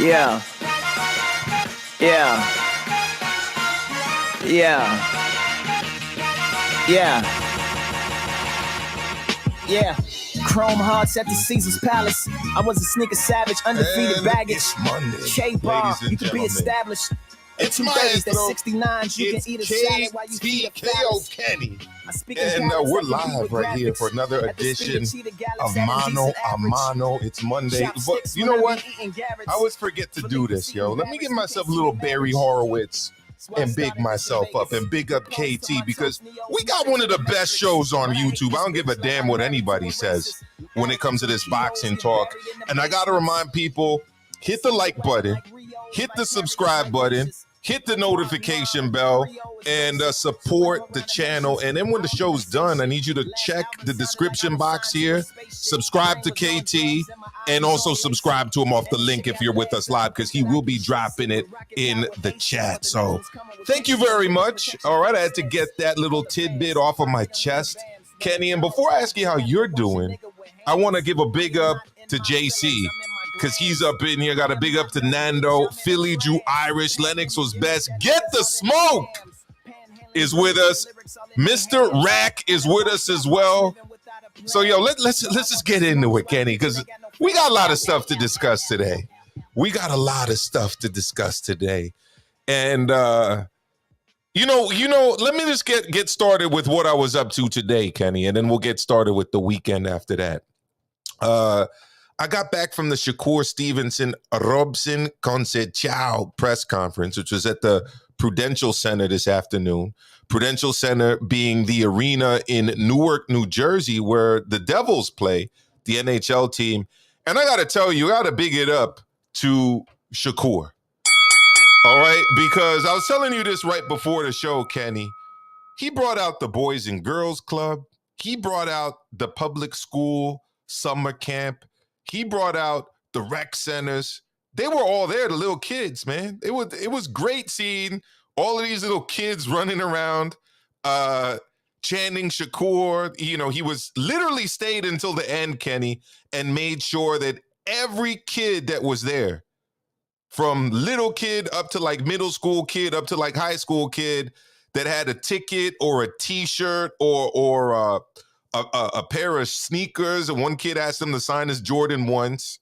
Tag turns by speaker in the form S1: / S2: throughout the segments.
S1: Yeah. Yeah. Yeah. Yeah. Yeah. Chrome hearts at the Caesar's Palace. I was a sneaker savage, undefeated baggage.
S2: It's Monday,
S1: K-bar, you can be established.
S2: It's
S1: Maestro.
S2: Maestro.
S1: 69s, you can eat a salad while you feed a
S2: KTKO Kenny. And we're live right here for another edition of Mano a Mano. It's Monday. But you know what? I always forget to do this, yo. Let me give myself a little Barry Horowitz and big myself up and big up KT, because we got one of the best shows on YouTube. I don't give a damn what anybody says when it comes to this boxing talk. And I got to remind people, hit the like button, hit the subscribe button, hit the notification bell, and support the channel. And then when the show's done, I need you to check the description box here, subscribe to KT, and also subscribe to him off the link if you're with us live, because he will be dropping it in the chat. So thank you very much. All right, I had to get that little tidbit off of my chest, Kenny. And before I ask you how you're doing, I want to give a big up to JC, because he's up in here. Got a big up to Nando, Philly Drew Irish, Lennox was best. Get the smoke is with us. Mr. Rack is with us as well. So, yo, let's just get into it, Kenny, because we got a lot of stuff to discuss today. And, you know, let me just get started with what I was up to today, Kenny, and then we'll get started with the weekend after that. I got back from the Shakur Stevenson Robson Conceição press conference, which was at the Prudential Center this afternoon. Prudential Center being the arena in Newark, New Jersey, where the Devils play, the NHL team. And I got to tell you, I got to big it up to Shakur. All right, because I was telling you this right before the show, Kenny. He brought out the Boys and Girls Club. He brought out the public school summer camp. He brought out the rec centers. They were all there, the little kids, man. It was great seeing all of these little kids running around, chanting Shakur. You know, he was literally stayed until the end, Kenny, and made sure that every kid that was there, from little kid up to like middle school kid, up to like high school kid, that had a ticket or a T-shirt or a pair of sneakers, and one kid asked him to sign his Jordan ones.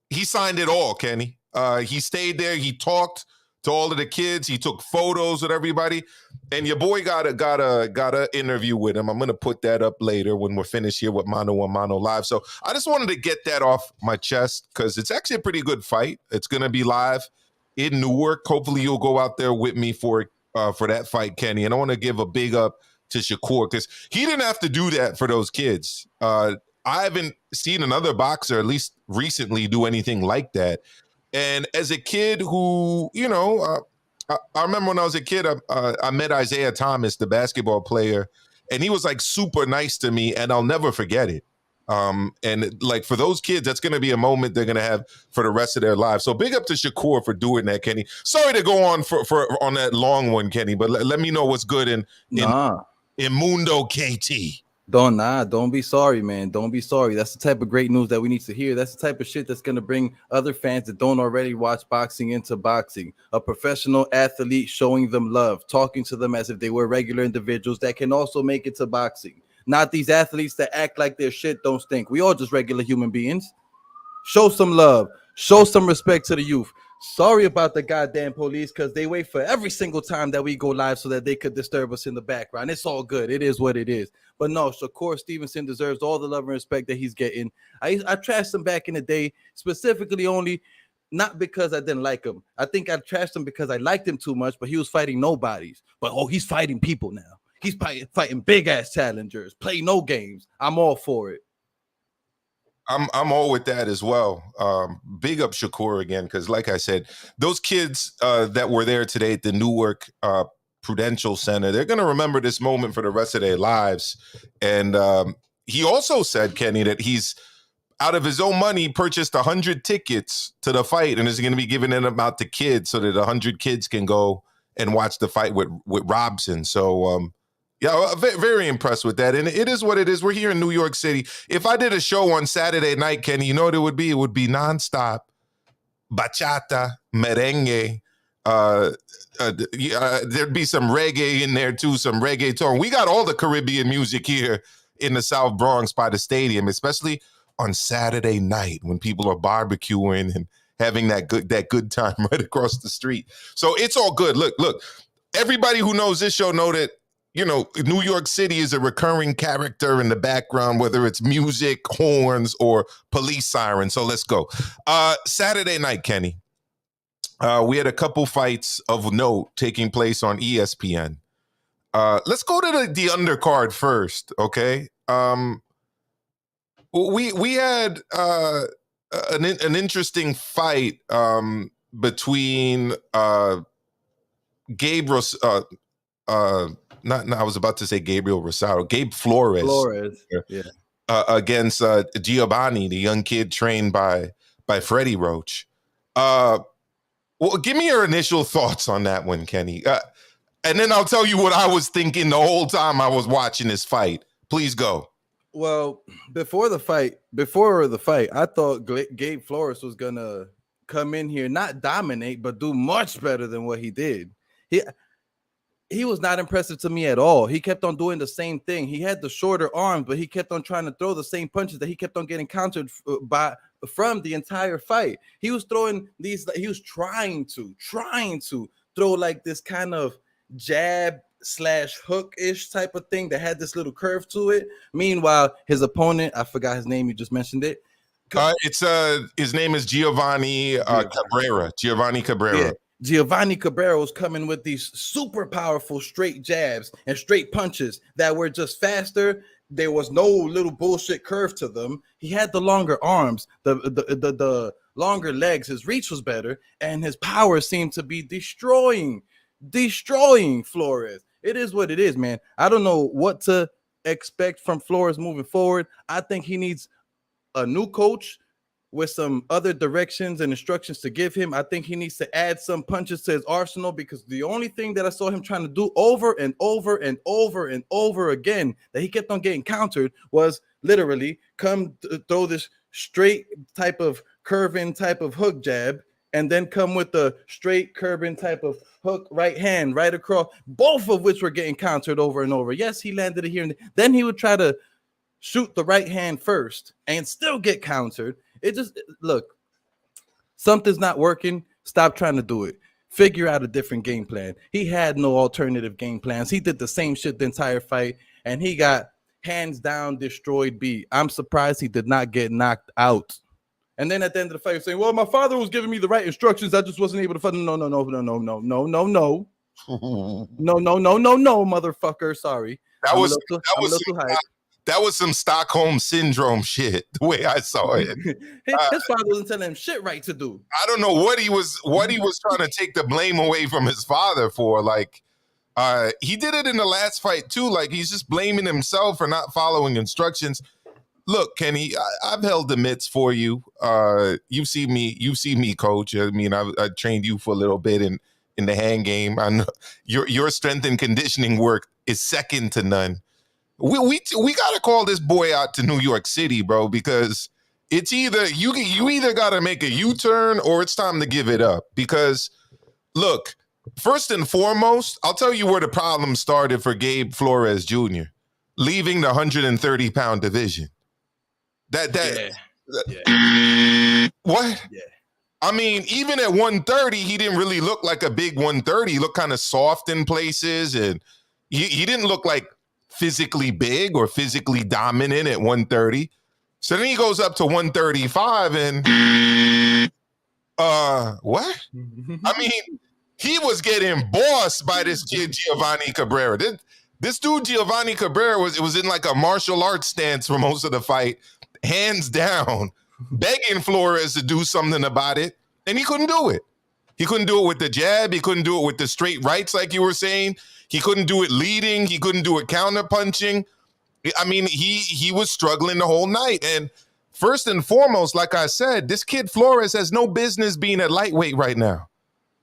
S2: He signed it all, Kenny. He stayed there. He talked to all of the kids. He took photos with everybody. And your boy got a interview with him. I'm gonna put that up later when we're finished here with Mano a Mano Live. So I just wanted to get that off my chest, because it's actually a pretty good fight. It's gonna be live in Newark. Hopefully you'll go out there with me for that fight, Kenny. And I want to give a big up to Shakur, because he didn't have to do that for those kids. I haven't seen another boxer, at least recently, do anything like that. And as a kid who, you know, I remember when I was a kid, I met Isaiah Thomas, the basketball player, and he was like super nice to me, and I'll never forget it. And like for those kids, that's going to be a moment they're going to have for the rest of their lives. So big up to Shakur for doing that, Kenny. Sorry to go on for on that long one, Kenny, but let me know what's good in Mundo KT.
S3: Don't be sorry, man. Don't be sorry. That's the type of great news that we need to hear. That's the type of shit that's going to bring other fans that don't already watch boxing into boxing. A professional athlete showing them love, talking to them as if they were regular individuals that can also make it to boxing. Not these athletes that act like their shit don't stink. We all just regular human beings. Show some love. Show some respect to the youth. Sorry about the goddamn police, because they wait for every single time that we go live so that they could disturb us in the background. It's all good. It is what it is. But no, Shakur Stevenson deserves all the love and respect that he's getting. I trashed him back in the day, specifically only not because I didn't like him. I think I trashed him because I liked him too much, but he was fighting nobodies. But he's fighting people now. He's fighting big-ass challengers. Play no games. I'm all for it.
S2: I'm all with that as well. Big up Shakur again, because like I said, those kids that were there today at the Newark Prudential Center, they're going to remember this moment for the rest of their lives. And he also said, Kenny, that he's out of his own money purchased 100 tickets to the fight and is going to be giving them out to kids so that 100 kids can go and watch the fight with Robson. So yeah, very impressed with that. And it is what it is. We're here in New York City. If I did a show on Saturday night, Kenny, you know what it would be? It would be nonstop bachata, merengue. There'd be some reggae in there too, some reggaeton. We got all the Caribbean music here in the South Bronx by the stadium, especially on Saturday night when people are barbecuing and having that good time right across the street. So it's all good. Look, everybody who knows this show know that, New York City is a recurring character in the background, whether it's music, horns, or police sirens. So let's go. Saturday night, Kenny. We had a couple fights of note taking place on ESPN. Let's go to the undercard first, okay? We had an interesting fight between Gabe I was about to say Gabriel Rosado, Gabe Flores,
S3: yeah,
S2: against Giovanni, the young kid trained by Freddie Roach. Well, give me your initial thoughts on that one, Kenny. And then I'll tell you what I was thinking the whole time I was watching this fight. Please go.
S3: Well, before the fight, I thought Gabe Flores was gonna come in here, not dominate, but do much better than what he did. He was not impressive to me at all. He kept on doing the same thing. He had the shorter arms, but he kept on trying to throw the same punches that he kept on getting countered from the entire fight. He was throwing these. He was trying to throw like this kind of jab / hook-ish type of thing that had this little curve to it. Meanwhile, his opponent, I forgot his name. You just mentioned it.
S2: His name is Giovanni Cabrera. Giovanni Cabrera.
S3: Yeah. Giovanni Cabrera was coming with these super powerful straight jabs and straight punches that were just faster. There was no little bullshit curve to them. He had the longer arms, the longer legs. His reach was better, and his power seemed to be destroying Flores. It is what it is, man. I don't know what to expect from Flores moving forward. I think he needs a new coach with some other directions and instructions to give him. I think he needs to add some punches to his arsenal, because the only thing that I saw him trying to do over and over and over and over again that he kept on getting countered was literally throw this straight type of curving type of hook jab, and then come with the straight curving type of hook right hand right across, both of which were getting countered over and over. Yes, he landed it here, and then he would try to shoot the right hand first and still get countered. Look, something's not working. Stop trying to do it. Figure out a different game plan. He had no alternative game plans. He did the same shit the entire fight, and he got hands down destroyed beat. I'm surprised he did not get knocked out. And then at the end of the fight, saying, "Well, my father was giving me the right instructions. I just wasn't able to fight." No, motherfucker. Sorry.
S2: That was some Stockholm syndrome shit, the way I saw it.
S3: His father wasn't telling him shit right to do.
S2: I don't know what he was trying to take the blame away from his father for. Like, he did it in the last fight too. Like, he's just blaming himself for not following instructions. Look, Kenny, I've held the mitts for you. You see me, coach. I mean, I trained you for a little bit in the hand game. I know your strength and conditioning work is second to none. We gotta call this boy out to New York City, bro, because it's either you either gotta make a U-turn or it's time to give it up. Because look, first and foremost, I'll tell you where the problem started for Gabe Flores Jr. leaving the 130-pound division. What?
S3: Yeah.
S2: I mean, even at 130, he didn't really look like a big 130. He looked kind of soft in places, and he didn't look like physically big or physically dominant at 130. So then he goes up to 135 and what? I mean, he was getting bossed by this kid Giovanni Cabrera. This dude Giovanni Cabrera was in like a martial arts stance for most of the fight, hands down, begging Flores to do something about it, and he couldn't do it. He couldn't do it with the jab. He couldn't do it with the straight rights, like you were saying. He couldn't do it leading. He couldn't do it counter punching. I mean, he was struggling the whole night. And first and foremost, like I said, this kid Flores has no business being at lightweight right now.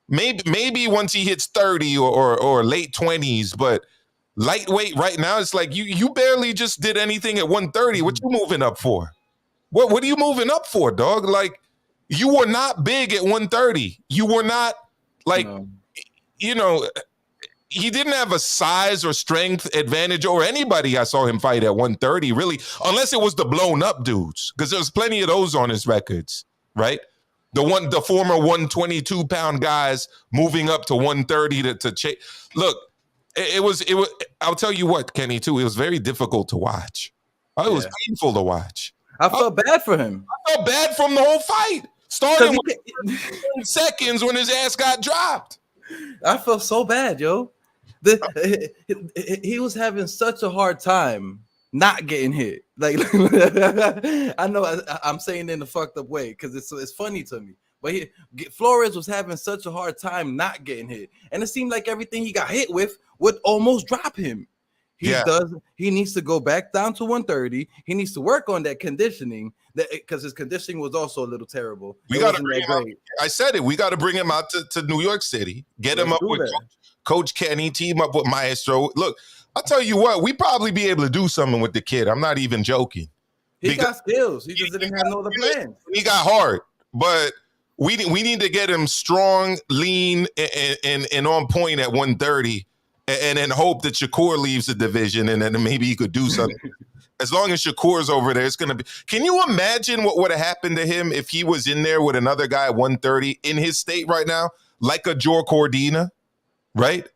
S2: Maybe once he hits 30 or late 20s, but lightweight right now, it's like you barely just did anything at 130. What you moving up for? What are you moving up for, dog? Like, You were not big at 130. You were not like, you know, he didn't have a size or strength advantage over anybody I saw him fight at 130, really, unless it was the blown up dudes, because there's plenty of those on his records, right? The former 122 pound guys moving up to 130 to chase. Look, it was. I'll tell you what, Kenny, too. It was very difficult to watch. It was painful to watch.
S3: I felt bad for him.
S2: I felt bad from the whole fight. Starting with 10 seconds when his ass got dropped.
S3: I felt so bad, yo. He was having such a hard time not getting hit. Like I know I'm saying it in a fucked up way because it's funny to me. But Flores was having such a hard time not getting hit, and it seemed like everything he got hit with would almost drop him. He needs to go back down to 130. He needs to work on that conditioning, because his conditioning was also a little terrible.
S2: We got to bring him out. I said it. We got to bring him out to New York City. Get him up with Coach Kenny. Team up with Maestro. Look, I'll tell you what. We probably be able to do something with the kid. I'm not even joking.
S3: He got skills. He just didn't have no other plans.
S2: He got hard, but we need to get him strong, lean, and on point at 130. And then hope that Shakur leaves the division, and then maybe he could do something. As long as Shakur's over there, it's going to be. Can you imagine what would have happened to him if he was in there with another guy at 130 in his state right now, like a Jor Cordina, right?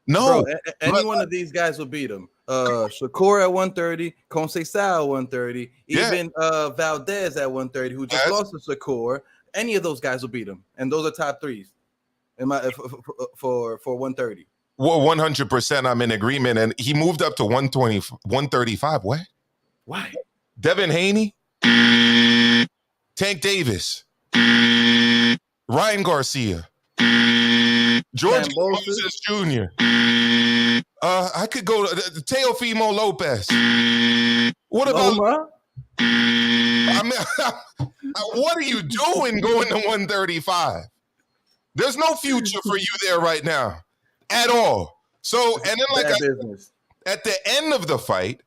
S2: No.
S3: Bro, any one of these guys will beat him. Shakur at 130, Conceição at 130, even Valdez at 130, who just lost to Shakur. Any of those guys will beat him, and those are top threes for 130.
S2: Well, 100% I'm in agreement. And he moved up to 120, 135. What?
S3: Why?
S2: Devin Haney, Tank Davis, Ryan Garcia, George Moses Jr. I could go to Teofimo Lopez. What about? I mean, what are you doing going to 135? There's no future for you there right now. At all. So, and then like at the end of the fight,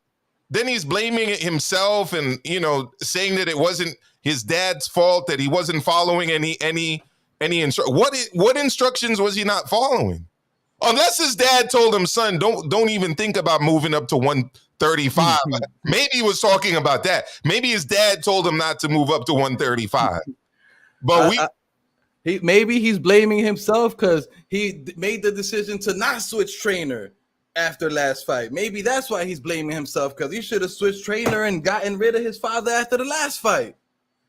S2: then he's blaming it himself and, you know, saying that it wasn't his dad's fault, that he wasn't following any what instructions was he not following? Unless his dad told him, son, don't even think about moving up to 135. Maybe he was talking about that. Maybe his dad told him not to move up to 135. But
S3: maybe he's blaming himself because he made the decision to not switch trainer after last fight. Maybe that's why he's blaming himself, because he should have switched trainer and gotten rid of his father after the last fight.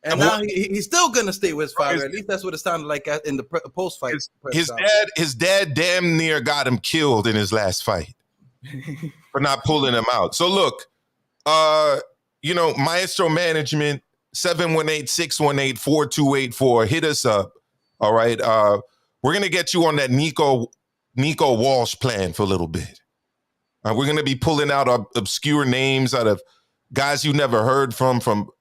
S3: And now he's still gonna stay with his father. At least that's what it sounded like in the post-fight.
S2: His dad damn near got him killed in his last fight for not pulling him out. So look, you know, Maestro Management, 718-618-4284. Hit us up. All right. We're going to get you on that Nico Walsh plan for a little bit. We're going to be pulling out obscure names out of guys you never heard from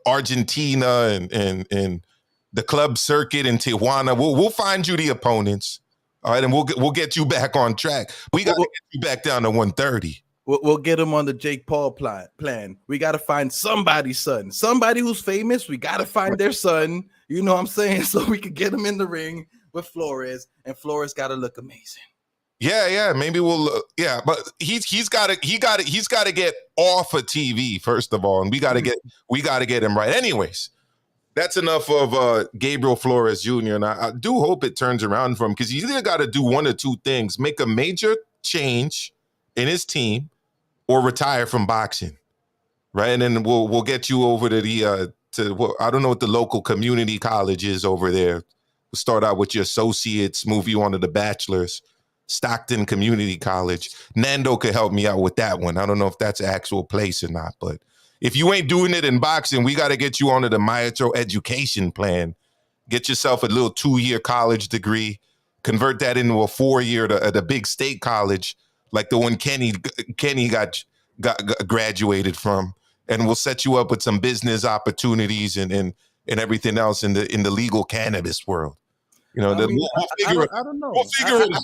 S2: Argentina and the club circuit in Tijuana. We'll find you the opponents. All right. And we'll get you back on track. We got to get you back down to 130.
S3: We'll get him on the Jake Paul plan. We got to find somebody's son, somebody who's famous. We got to find their son. You know what I'm saying? So we could get him in the ring with Flores, and Flores got to look amazing.
S2: Yeah. Maybe we'll. But he's got to get off of TV first of all, and we got to get him right. Anyways, that's enough of Gabriel Flores Jr. And I do hope it turns around for him, because he's either got to do one or two things: make a major change in his team, or retire from boxing, right? And then we'll get you over to the I don't know what the local community college is over there. We'll start out with your associates, move you on to the bachelor's, Stockton Community College. Nando could help me out with that one. I don't know if that's an actual place or not, but if you ain't doing it in boxing, we got to get you onto the Maestro education plan. Get yourself a little 2-year college degree, convert that into a 4-year at a big state college, like the one Kenny got graduated from, and we'll set you up with some business opportunities and everything else in the legal cannabis world. You know,
S3: I don't know. We'll figure it out.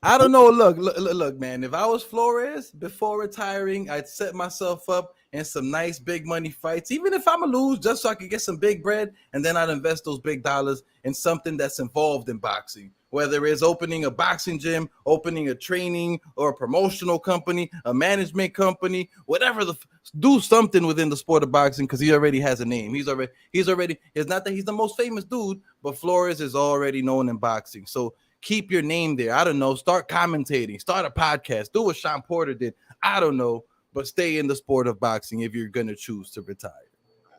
S3: I don't know. Look, man. If I was Flores before retiring, I'd set myself up in some nice big money fights, even if I'm a lose, just so I can get some big bread, and then I'd invest those big dollars in something that's involved in boxing. Whether it's opening a boxing gym, opening a training or a promotional company, a management company, whatever, do something within the sport of boxing, because he already has a name. He's already. It's not that he's the most famous dude, but Flores is already known in boxing. So keep your name there. I don't know. Start commentating. Start a podcast. Do what Sean Porter did. I don't know, but stay in the sport of boxing if you're gonna choose to retire.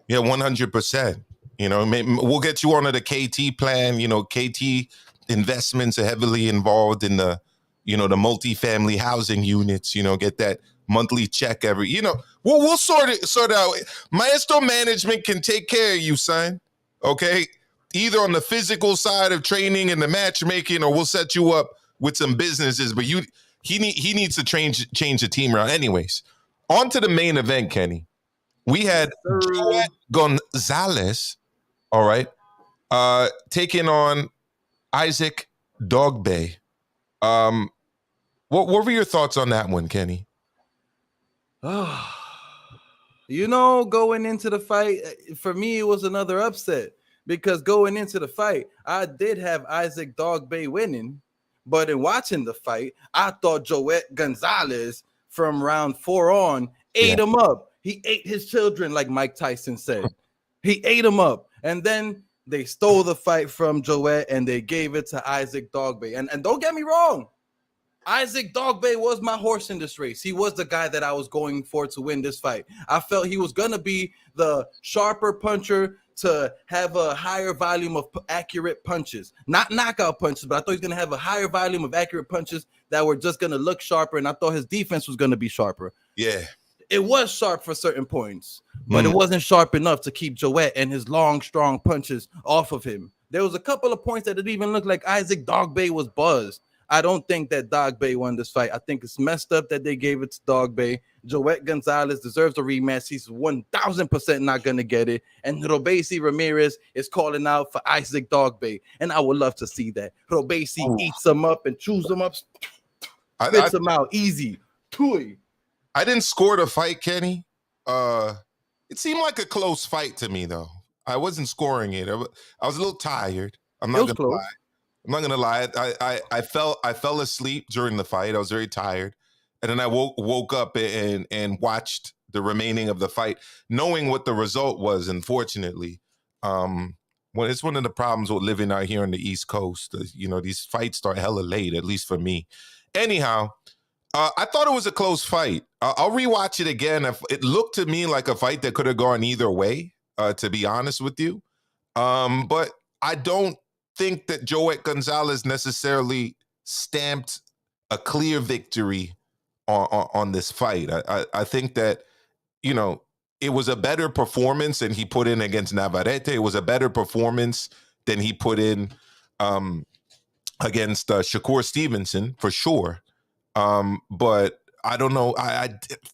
S2: Yeah, 100%. You know, we'll get you onto the KT plan. You know, KT investments are heavily involved in the, you know, the multifamily housing units. You know, get that monthly check every. You know, we'll sort out. Maestro management can take care of you, son. Okay, either on the physical side of training and the matchmaking, or we'll set you up with some businesses. But he needs to change the team around. Anyways, on to the main event, Kenny. We had Gonzalez, all right, taking on Isaac Dogboe. What were your thoughts on that one, Kenny?
S3: You know, going into the fight, for me, it was another upset, because going into the fight, I did have Isaac Dogboe winning, but in watching the fight, I thought Joet Gonzalez from round 4 on ate him up. He ate his children, like Mike Tyson said. He ate him up. And then they stole the fight from Joet and they gave it to Isaac Dogboe. And don't get me wrong, Isaac Dogboe was my horse in this race. He was the guy that I was going for to win this fight. I felt he was going to be the sharper puncher to have a higher volume of accurate punches. Not knockout punches, but I thought he was going to have a higher volume of accurate punches that were just going to look sharper, and I thought his defense was going to be sharper.
S2: Yeah.
S3: It was sharp for certain points, but it wasn't sharp enough to keep Joet and his long, strong punches off of him. There was a couple of points that it even looked like Isaac Dogboe was buzzed. I don't think that Dogboe won this fight. I think it's messed up that they gave it to Dogboe. Joet Gonzalez deserves a rematch. He's 1,000% not going to get it. And Robeisy Ramirez is calling out for Isaac Dogboe. And I would love to see that. Robeisy eats him up and chews him up, spits him out easy. Tui.
S2: I didn't score the fight, Kenny. It seemed like a close fight to me, though. I wasn't scoring it. I was a little tired. I'm not gonna lie. I fell asleep during the fight. I was very tired, and then I woke up and watched the remaining of the fight, knowing what the result was. Unfortunately, it's one of the problems with living out here on the East Coast. You know, these fights start hella late, at least for me. Anyhow. I thought it was a close fight. I'll rewatch it again. It looked to me like a fight that could have gone either way, to be honest with you. But I don't think that Joet Gonzalez necessarily stamped a clear victory on this fight. I think that, you know, it was a better performance than he put in against Navarrete. It was a better performance than he put in against Shakur Stevenson, for sure. But I don't know.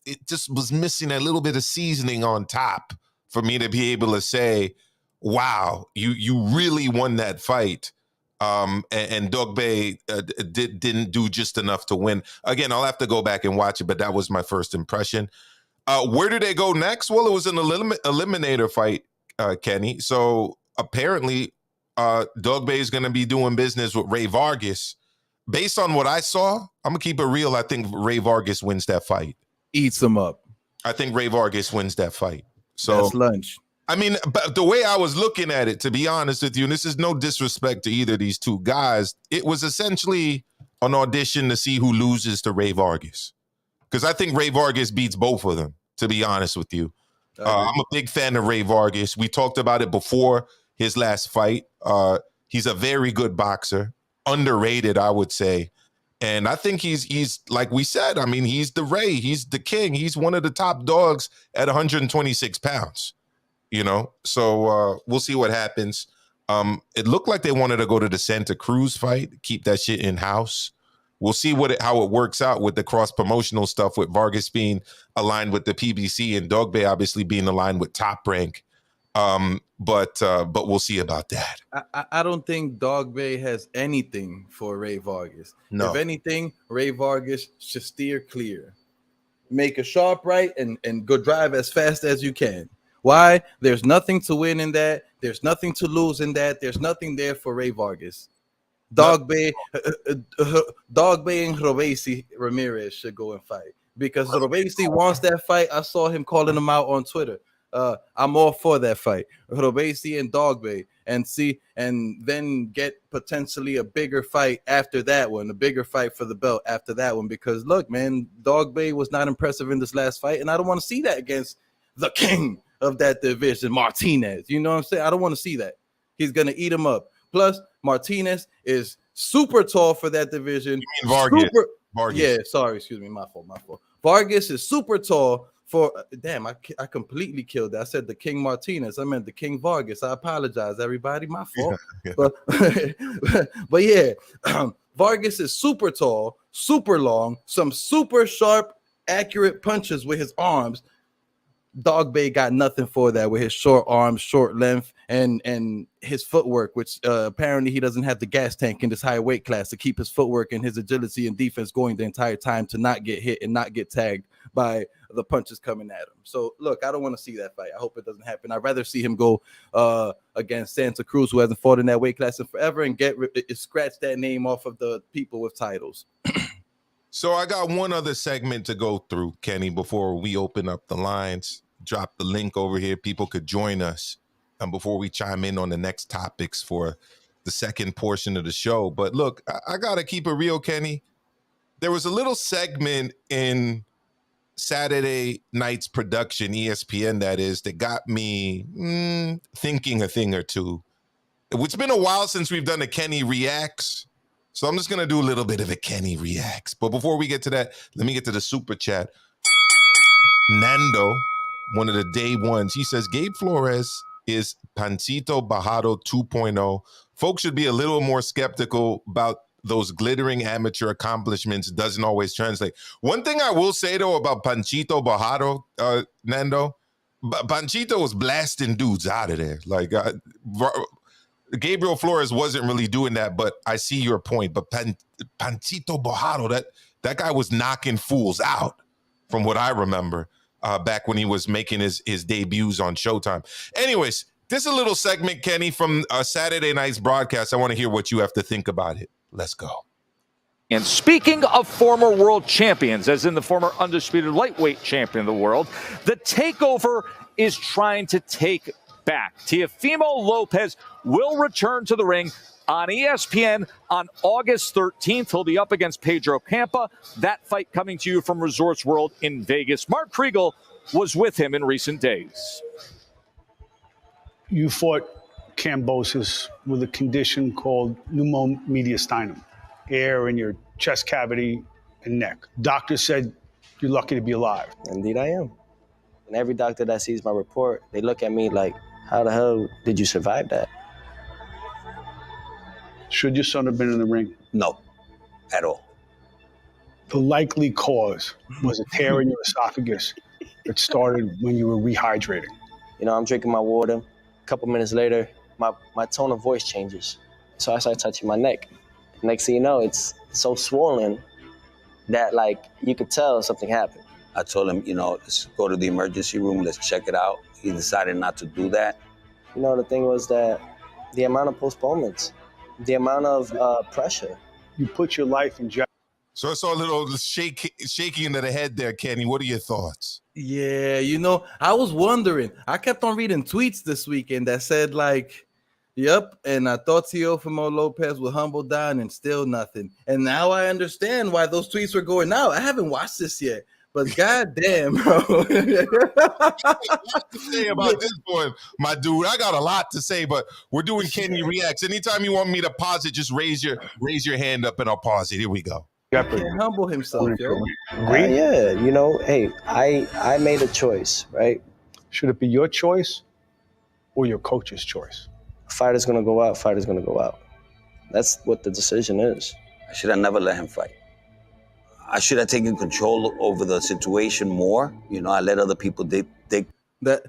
S2: It just was missing a little bit of seasoning on top for me to be able to say, wow, you really won that fight. And Dogboe didn't do just enough to win. Again, I'll have to go back and watch it, but that was my first impression. Where do they go next? Well, it was an eliminator fight, Kenny. So apparently Dogboe is going to be doing business with Ray Vargas. Based on what I saw, I'm going to keep it real. I think Ray Vargas wins that fight.
S3: Eats him up.
S2: I think Ray Vargas wins that fight. So
S3: that's lunch.
S2: I mean, but the way I was looking at it, to be honest with you, and this is no disrespect to either of these two guys, it was essentially an audition to see who loses to Ray Vargas. Because I think Ray Vargas beats both of them, to be honest with you. I'm a big fan of Ray Vargas. We talked about it before his last fight. He's a very good boxer. Underrated, I would say. And I think he's like we said, I mean, he's the Ray, he's the king, he's one of the top dogs at 126 pounds, you know? So we'll see what happens. It looked like they wanted to go to the Santa Cruz fight, keep that shit in-house. We'll see how it works out with the cross-promotional stuff, with Vargas being aligned with the PBC and Dogboe obviously being aligned with Top Rank. But we'll see about that.
S3: I don't think Dogboe has anything for Ray Vargas.
S2: No.
S3: If anything, Ray Vargas should steer clear. make a sharp right, and go drive as fast as you can. Why? There's nothing to win in that. There's nothing to lose in that. There's nothing there for Ray Vargas. Dogboe and Robesi Ramirez should go and fight because Robesi wants that fight. I saw him calling him out on Twitter. I'm all for that fight, Robesi and Dogboe, and then get potentially a bigger fight after that one, a bigger fight for the belt after that one. Because look, man, Dogboe was not impressive in this last fight, and I don't want to see that against the king of that division, Martinez. You know what I'm saying? I don't want to see that. He's gonna eat him up. Plus, Martinez is super tall for that division.
S2: You mean Vargas?
S3: Yeah, sorry, excuse me, my fault. Vargas is super tall for. Damn, I completely killed that. I said the King Martinez. I meant the King Vargas. I apologize, everybody. My fault. Yeah. But yeah, Vargas is super tall, super long, some super sharp, accurate punches with his arms. Dogboe got nothing for that with his short arms, short length, and his footwork, which apparently he doesn't have the gas tank in this high weight class to keep his footwork and his agility and defense going the entire time to not get hit and not get tagged by the punches coming at him. So look, I don't want to see that fight. I hope it doesn't happen. I'd rather see him go against Santa Cruz, who hasn't fought in that weight class in forever, and scratch that name off of the people with titles.
S2: So I got one other segment to go through, Kenny, before we open up the lines. Drop the link over here. People could join us before we chime in on the next topics for the second portion of the show. But look, I got to keep it real, Kenny. There was a little segment in Saturday night's production, ESPN that is, that got me thinking a thing or two. It's been a while since we've done a Kenny Reacts. So I'm just going to do a little bit of a Kenny Reacts. But before we get to that, let me get to the super chat. Nando, one of the day ones, he says, Gabe Flores is Pancito Bajado 2.0. Folks should be a little more skeptical about those glittering amateur accomplishments. Doesn't always translate. One thing I will say, though, about Pancito Bajado, Nando, Pancito was blasting dudes out of there. Like, Gabriel Flores wasn't really doing that, but I see your point. But Pancito Bajado, that guy was knocking fools out from what I remember back when he was making his debuts on Showtime. Anyways, this is a little segment, Kenny, from Saturday night's broadcast. I want to hear what you have to think about it. Let's go.
S4: And speaking of former world champions, as in the former undisputed lightweight champion of the world, the takeover is trying to take back. Teofimo Lopez will return to the ring on ESPN on August 13th. He'll be up against Pedro Campa. That fight coming to you from Resorts World in Vegas. Mark Kriegel was with him in recent days.
S5: You fought Kambosos with a condition called pneumomediastinum, air in your chest cavity and neck. Doctor said you're lucky to be alive.
S6: Indeed I am. And every doctor that sees my report, they look at me like, how the hell did you survive that?
S5: Should your son have been in the ring?
S7: No, at all.
S5: The likely cause was a tear in your esophagus that started when you were rehydrating.
S6: You know, I'm drinking my water. A couple minutes later, my tone of voice changes. So I start touching my neck. Next thing you know, it's so swollen that, like, you could tell something happened.
S7: I told him, let's go to the emergency room, let's check it out. He decided not to do that.
S6: You know, the thing was that the amount of postponements, the amount of pressure.
S5: You put your life in jeopardy.
S2: So I saw a little shaking of the head there, Kenny. What are your thoughts?
S3: Yeah, I was wondering. I kept on reading tweets this weekend that said, like, yep, and I thought Teofimo Lopez would humble down and still nothing. And now I understand why those tweets were going out. I haven't watched this yet, but goddamn, bro.
S2: What to say about this one, my dude? I got a lot to say, but we're doing Kenny Reacts. Anytime you want me to pause it, just raise your hand up and I'll pause it. Here we go.
S3: He can't humble himself, yo.
S6: Yeah, hey, I made a choice, right?
S5: Should it be your choice or your coach's choice?
S6: Fighter's gonna go out, fighter's gonna go out. That's what the decision is.
S7: I should have never let him fight. I should have taken control over the situation more. I let other people dig.
S3: That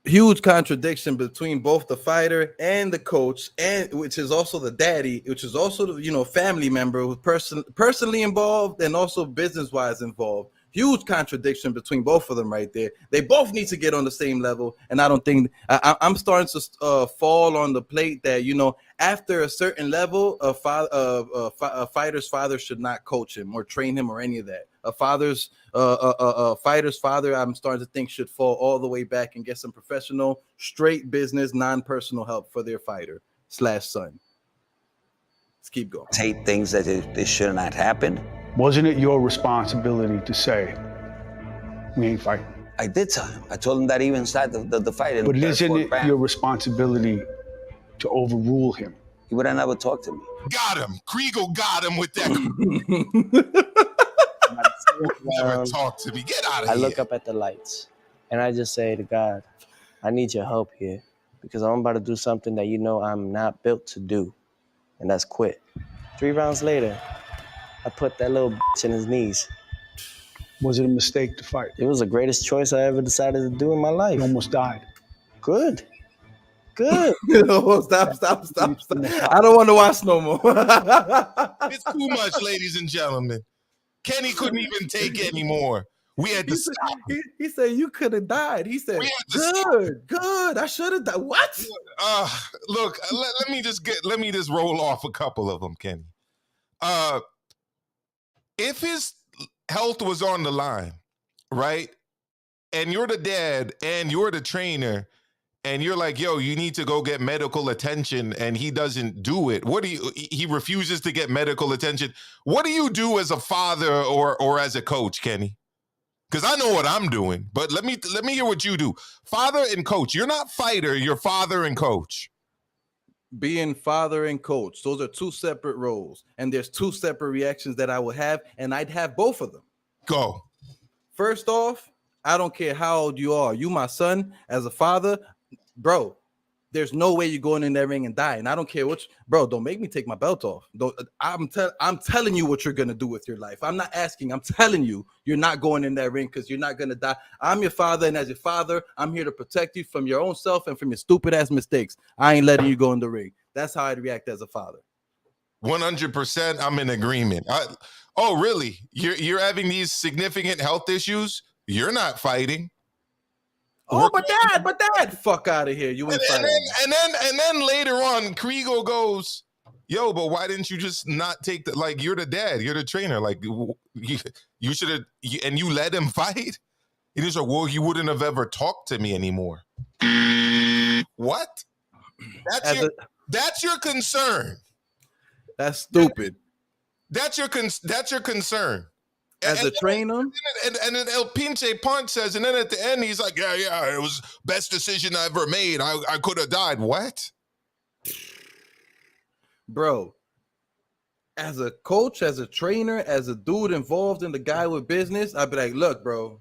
S3: huge contradiction between both the fighter and the coach, and which is also the daddy, which is also the family member who's personally involved and also business-wise involved. Huge contradiction between both of them right there. They both need to get on the same level, and I don't think I'm starting to fall on the plate that after a certain level, a fighter's father should not coach him or train him or any of that. A fighter's father, I'm starting to think, should fall all the way back and get some professional, straight business, non-personal help for their fighter/son. Let's keep going.
S7: Take things that they should not happen.
S5: Wasn't it your responsibility to say, we ain't fighting?
S7: I did tell him. I told him that even inside the fight.
S5: But isn't it your responsibility to overrule him?
S7: He would have never talked to me.
S2: Got him. Kriegel got him with that. Never talk to me. Get out of here.
S6: I look up at the lights and I just say to God, I need your help here because I'm about to do something that I'm not built to do, and that's quit. 3 rounds later, I put that little bitch in his knees.
S5: Was it a mistake to fight?
S6: It was the greatest choice I ever decided to do in my life.
S5: You almost died.
S6: Good.
S3: Stop. I don't want to watch no more.
S2: It's too much, ladies and gentlemen. Kenny couldn't even take it anymore. We had to stop.
S3: He said you could have died. He said, good. I should have died. What?
S2: Look, let me just roll off a couple of them, Kenny. If his health was on the line, right, and you're the dad and you're the trainer, and you're like, yo, you need to go get medical attention, and he doesn't do it. He refuses to get medical attention. What do you do as a father or as a coach, Kenny? Because I know what I'm doing, but let me hear what you do. Father and coach. You're not fighter, you're father and coach.
S3: Being father and coach, those are 2 separate roles, and there's 2 separate reactions that I would have, and I'd have both of them.
S2: Go.
S3: First off, I don't care how old you are. You my son. As a father, bro, there's no way you're going in that ring and dying. I don't care bro, don't make me take my belt off. I'm telling you what you're going to do with your life. I'm not asking. I'm telling you, you're not going in that ring because you're not going to die. I'm your father, and as your father, I'm here to protect you from your own self and from your stupid ass mistakes. I ain't letting you go in the ring. That's how I'd react as a father.
S2: 100%. I'm in agreement. Oh, really? You're having these significant health issues? You're not fighting.
S3: Oh, but dad, fuck out of here. You ain't fighting.
S2: And then later on, Kriegel goes, yo, but why didn't you just not take you're the dad, you're the trainer. Like, you should have, and you let him fight? It is well, you wouldn't have ever talked to me anymore. What? That's your concern.
S3: That's stupid.
S2: That's your concern.
S3: As a trainer,
S2: and then El Pinche Punch says, and then at the end he's like, yeah, it was best decision I ever made. I could have died. What,
S3: bro? As a coach, as a trainer, as a dude involved in the guy with business, I'd be like, look, bro,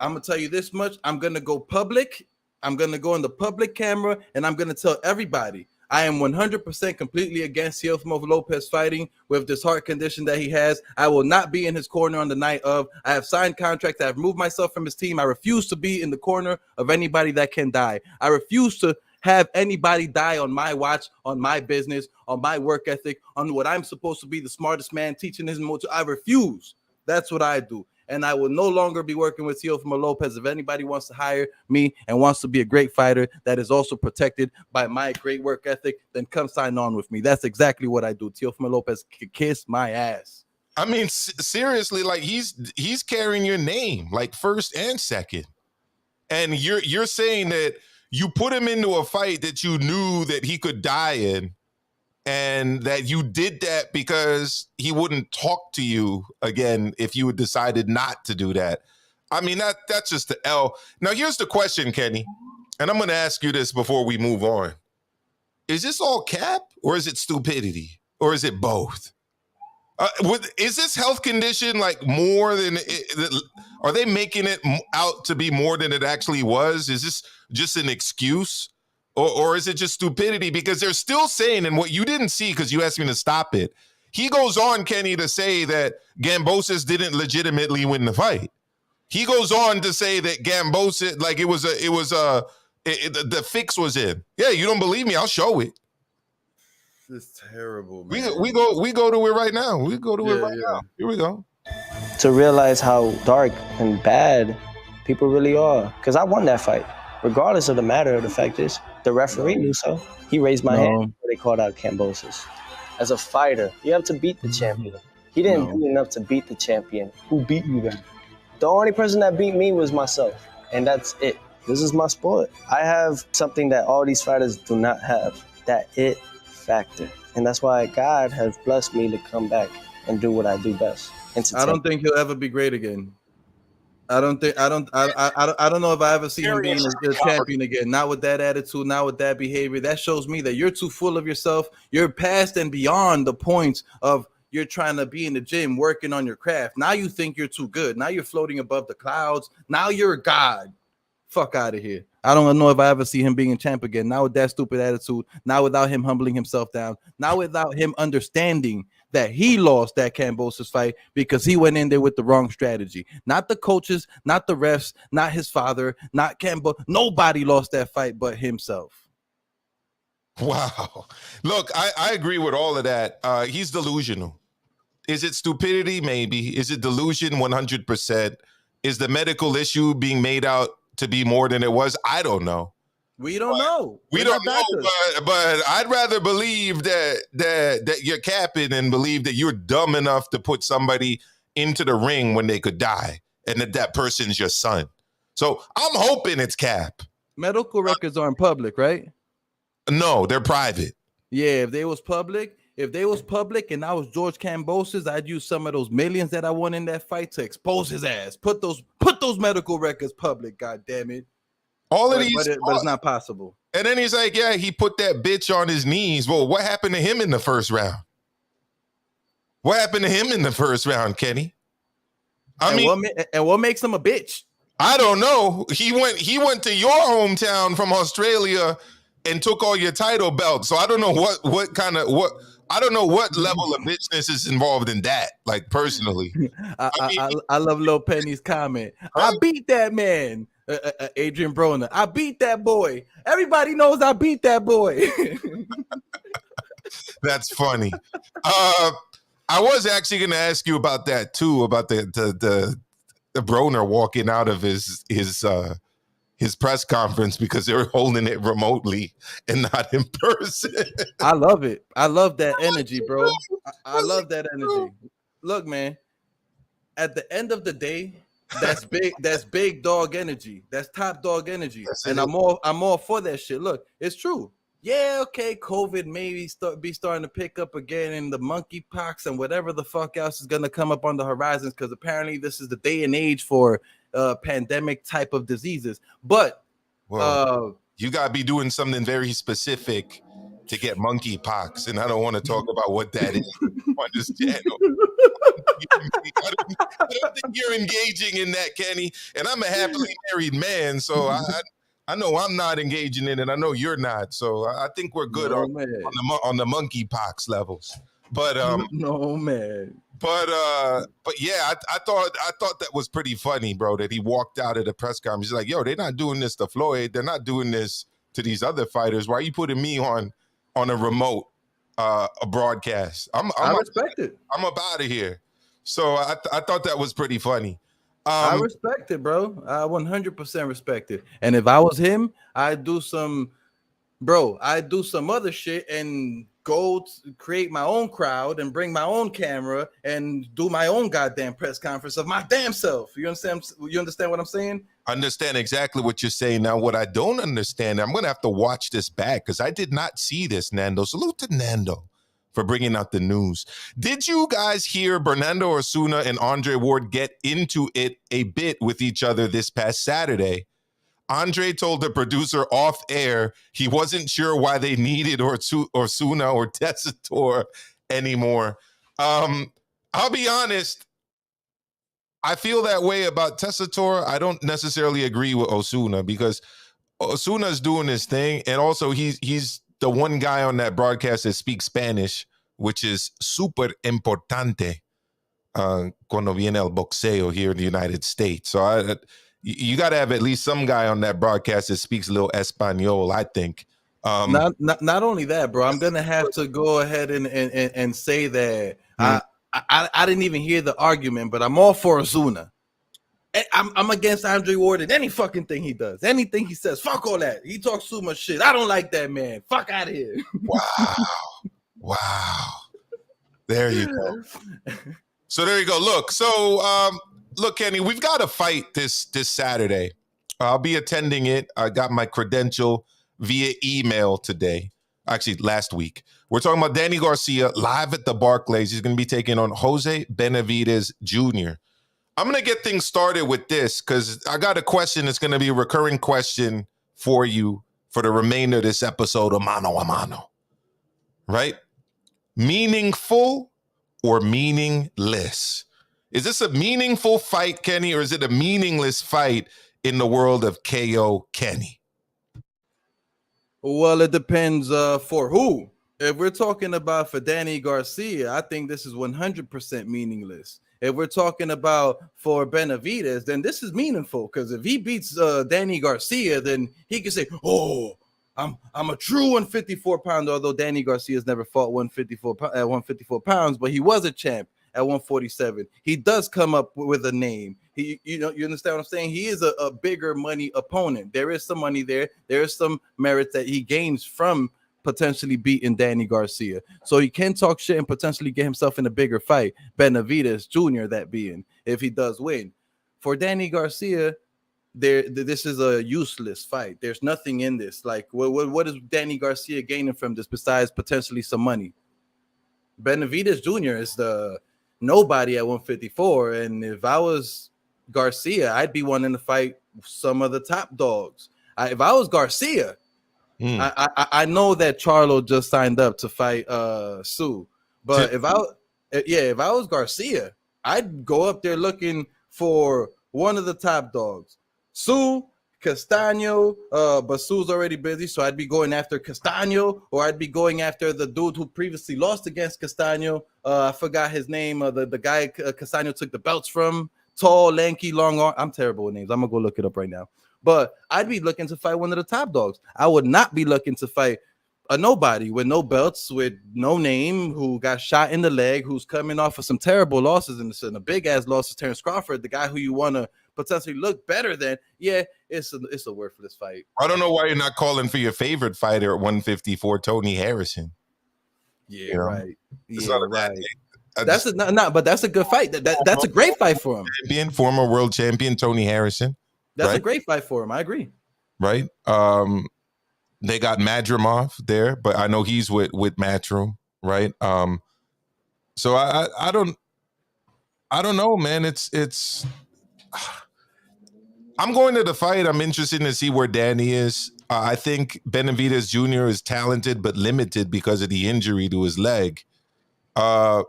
S3: I'm gonna tell you this much. I'm gonna go public. I'm gonna go in the public camera, and I'm gonna tell everybody. I am 100% completely against Teofimo Lopez fighting with this heart condition that he has. I will not be in his corner on the night of. I have signed contracts. I have removed myself from his team. I refuse to be in the corner of anybody that can die. I refuse to have anybody die on my watch, on my business, on my work ethic, on what I'm supposed to be the smartest man teaching his motor. I refuse. That's what I do. And I will no longer be working with Teofimo Lopez. If anybody wants to hire me and wants to be a great fighter that is also protected by my great work ethic, then come sign on with me. That's exactly what I do. Teofimo Lopez can kiss my ass.
S2: I mean, seriously, like he's carrying your name, like first and second. And you're saying that you put him into a fight that you knew that he could die in, and that you did that because he wouldn't talk to you again if you had decided not to do that. I mean, that's just the L. Now, here's the question, Kenny, and I'm going to ask you this before we move on. Is this all cap, or is it stupidity, or is it both? Is this health condition like more than are they making it out to be more than it actually was? Is this just an excuse? Or is it just stupidity? Because they're still saying, and what you didn't see because you asked me to stop it, he goes on, Kenny, to say that Gambosis didn't legitimately win the fight. He goes on to say that Gambosa, like the fix was in. Yeah, you don't believe me? I'll show it.
S3: This is terrible, man.
S2: We go to it right now. We go to it right now. Here we go.
S6: To realize how dark and bad people really are. Because I won that fight. Regardless of the matter, the fact is, the referee knew so. He raised my hand before they called out Kambosos. As a fighter, you have to beat the champion. He didn't do enough to beat the champion.
S5: Who beat you then?
S6: The only person that beat me was myself. And that's it. This is my sport. I have something that all these fighters do not have. That it factor. And that's why God has blessed me to come back and do what I do best.
S3: I don't think he'll ever be great again. I don't know if I ever see him being a champion again. Not with that attitude, not with that behavior. That shows me that you're too full of yourself. You're past and beyond the points of you're trying to be in the gym working on your craft. Now you think you're too good. Now you're floating above the clouds. Now you're a god. Fuck out of here. I don't know if I ever see him being a champ again. Not with that stupid attitude. Not without him humbling himself down. Not without him understanding that he lost that Kambosos fight because he went in there with the wrong strategy. Not the coaches, not the refs, not his father, not Kambo. Nobody lost that fight but himself.
S2: Wow. Look, I agree with all of that. He's delusional. Is it stupidity? Maybe. Is it delusion? 100%. Is the medical issue being made out to be more than it was? I don't know.
S3: We don't know.
S2: We don't know, but I'd rather believe that you're capping and believe that you're dumb enough to put somebody into the ring when they could die and that person's your son. So I'm hoping it's cap.
S3: Medical records aren't public, right?
S2: No, they're private.
S3: Yeah, if they was public and I was George Kambosos, I'd use some of those millions that I won in that fight to expose his ass. Put those medical records public, god damn it. But it's not possible.
S2: And then he's like, yeah, he put that bitch on his knees. Well, what happened to him in the first round? What happened to him in the first round, Kenny?
S3: What makes him a bitch?
S2: I don't know. He went to your hometown from Australia and took all your title belts. So I don't know I don't know what level of bitchness is involved in that, like personally.
S3: I love Lil Penny's comment. I beat that man. Adrian Broner. I beat that boy. Everybody knows I beat that boy.
S2: That's funny. I was actually going to ask you about that too, about the Broner walking out of his press conference because they were holding it remotely and not in person.
S3: I love it. I love that energy, bro. I love that energy. Look, man, at the end of the day, that's big dog energy. That's top dog energy. And I'm all for that shit. Look, it's true. Yeah, okay, COVID maybe starting to pick up again, and the monkeypox and whatever the fuck else is gonna come up on the horizons, because apparently this is the day and age for pandemic type of diseases. But
S2: you gotta be doing something very specific to get monkeypox, and I don't want to talk about what that is on this channel. I don't think you're engaging in that, Kenny. And I'm a happily married man, so I know I'm not engaging in it. I know you're not, so I think we're good on the monkeypox levels. But
S3: no man.
S2: But yeah, I thought that was pretty funny, bro. That he walked out of the press conference. He's like, "Yo, they're not doing this to Floyd. They're not doing this to these other fighters. Why are you putting me on a remote a broadcast? I respect it. I'm up out of here." So I thought that was pretty funny.
S3: I respect it, bro. I 100% respect it. And if I was him, I'd do some other shit and go create my own crowd and bring my own camera and do my own goddamn press conference of my damn self. You understand? You understand what I'm saying?
S2: I understand exactly what you're saying. Now, what I don't understand, I'm going to have to watch this back because I did not see this, Nando. Salute to Nando for bringing out the news. Did you guys hear Bernardo Osuna and Andre Ward get into it a bit with each other this past Saturday? Andre told the producer off air he wasn't sure why they needed Osuna or Tessitore anymore. I'll be honest. I feel that way about Tessitore. I don't necessarily agree with Osuna because Osuna's doing his thing, and also he's the one guy on that broadcast that speaks Spanish, which is super importante. cuando viene el boxeo here in the United States. So you got to have at least some guy on that broadcast that speaks a little Espanol, I think.
S3: Not only that, bro. I'm gonna have to go ahead and say that I didn't even hear the argument, but I'm all for Ozuna. I'm against Andre Ward and any fucking thing he does, anything he says. Fuck all that. He talks too much shit. I don't like that man. Fuck out of here.
S2: Wow. There you go. So there you go. Look, look, Kenny, we've got a fight this Saturday. I'll be attending it. I got my credential via email today. Actually, last week. We're talking about Danny Garcia live at the Barclays. He's going to be taking on Jose Benavidez Jr. I'm going to get things started with this because I got a question that's going to be a recurring question for you for the remainder of this episode of Mano a Mano. Right? Meaningful or meaningless? Is this a meaningful fight, Kenny, or is it a meaningless fight in the world of KO Kenny?
S3: Well, it depends for who. If we're talking about for Danny Garcia, I think this is 100% meaningless. If we're talking about for Benavidez, then this is meaningful because if he beats Danny Garcia, then he can say, "Oh, I'm a true 154 pounder." Although Danny Garcia's never fought 154 pounds, but he was a champ at 147. He does come up with a name. You understand what I'm saying? He is a bigger money opponent. There is some money there. There is some merit that he gains from potentially beating Danny Garcia. So he can talk shit and potentially get himself in a bigger fight. Benavidez Jr., that being, if he does win. For Danny Garcia, this is a useless fight. There's nothing in this. Like, what is Danny Garcia gaining from this besides potentially some money? Benavidez Jr. is the nobody at 154. And if I was Garcia, I'd be wanting to fight some of the top dogs. If I was Garcia, I know that Charlo just signed up to fight Sue, but if I was Garcia, I'd go up there looking for one of the top dogs, Sue, Castaño, but Sue's already busy, so I'd be going after Castaño, or I'd be going after the dude who previously lost against Castaño. I forgot his name. The guy Castaño took the belts from, tall, lanky, long arm. I'm terrible with names. I'm gonna go look it up right now. But I'd be looking to fight one of the top dogs. I would not be looking to fight a nobody with no belts, with no name, who got shot in the leg, who's coming off of some terrible losses and a big ass loss to Terrence Crawford, the guy who you want to potentially look better than. Yeah, it's a worthless fight.
S2: I don't know why you're not calling for your favorite fighter at 154, Tony Harrison.
S3: Yeah, right.
S2: It's
S3: yeah,
S2: not a bad
S3: right. Thing. But that's a good fight. That's a great fight for him.
S2: Former world champion Tony Harrison.
S3: That's a great fight for him. I agree.
S2: Right. They got Madrimov there, but I know he's with Matchroom, right? So I don't know, man. It's I'm going to the fight. I'm interested to see where Danny is. I think Benavidez Jr. is talented but limited because of the injury to his leg. For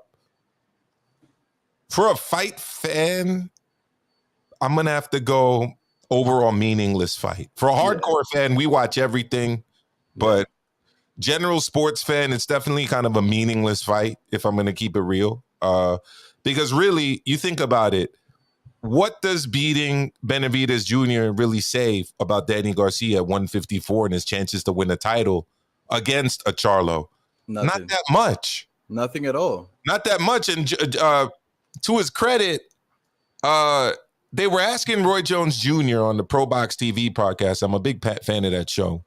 S2: a fight fan, I'm gonna have to go overall meaningless fight. For a hardcore fan, we watch everything, but general sports fan, it's definitely kind of a meaningless fight if I'm going to keep it real. Because really, you think about it, what does beating Benavidez Jr. really say about Danny Garcia at 154 and his chances to win a title against a Charlo?
S3: Nothing.
S2: Not that much.
S3: Nothing at all. Not
S2: that much. And to his credit, they were asking Roy Jones Jr. on the Pro Box TV podcast. I'm a big fan of that show.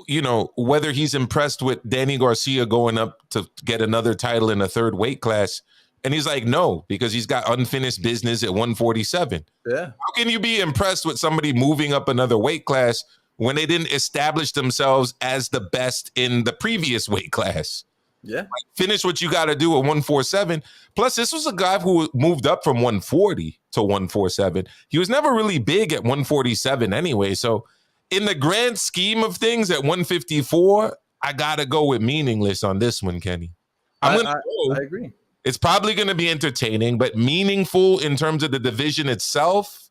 S2: You know, whether he's impressed with Danny Garcia going up to get another title in a third weight class. And he's like, no, because he's got unfinished business at 147. Yeah. How can you be impressed with somebody moving up another weight class when they didn't establish themselves as the best in the previous weight class? Yeah. Like, finish what you got to do at 147. Plus, this was a guy who moved up from 140 to 147. He was never really big at 147 anyway. So in the grand scheme of things at 154, I got to go with meaningless on this one, Kenny. I
S3: agree.
S2: It's probably going to be entertaining, but meaningful in terms of the division itself,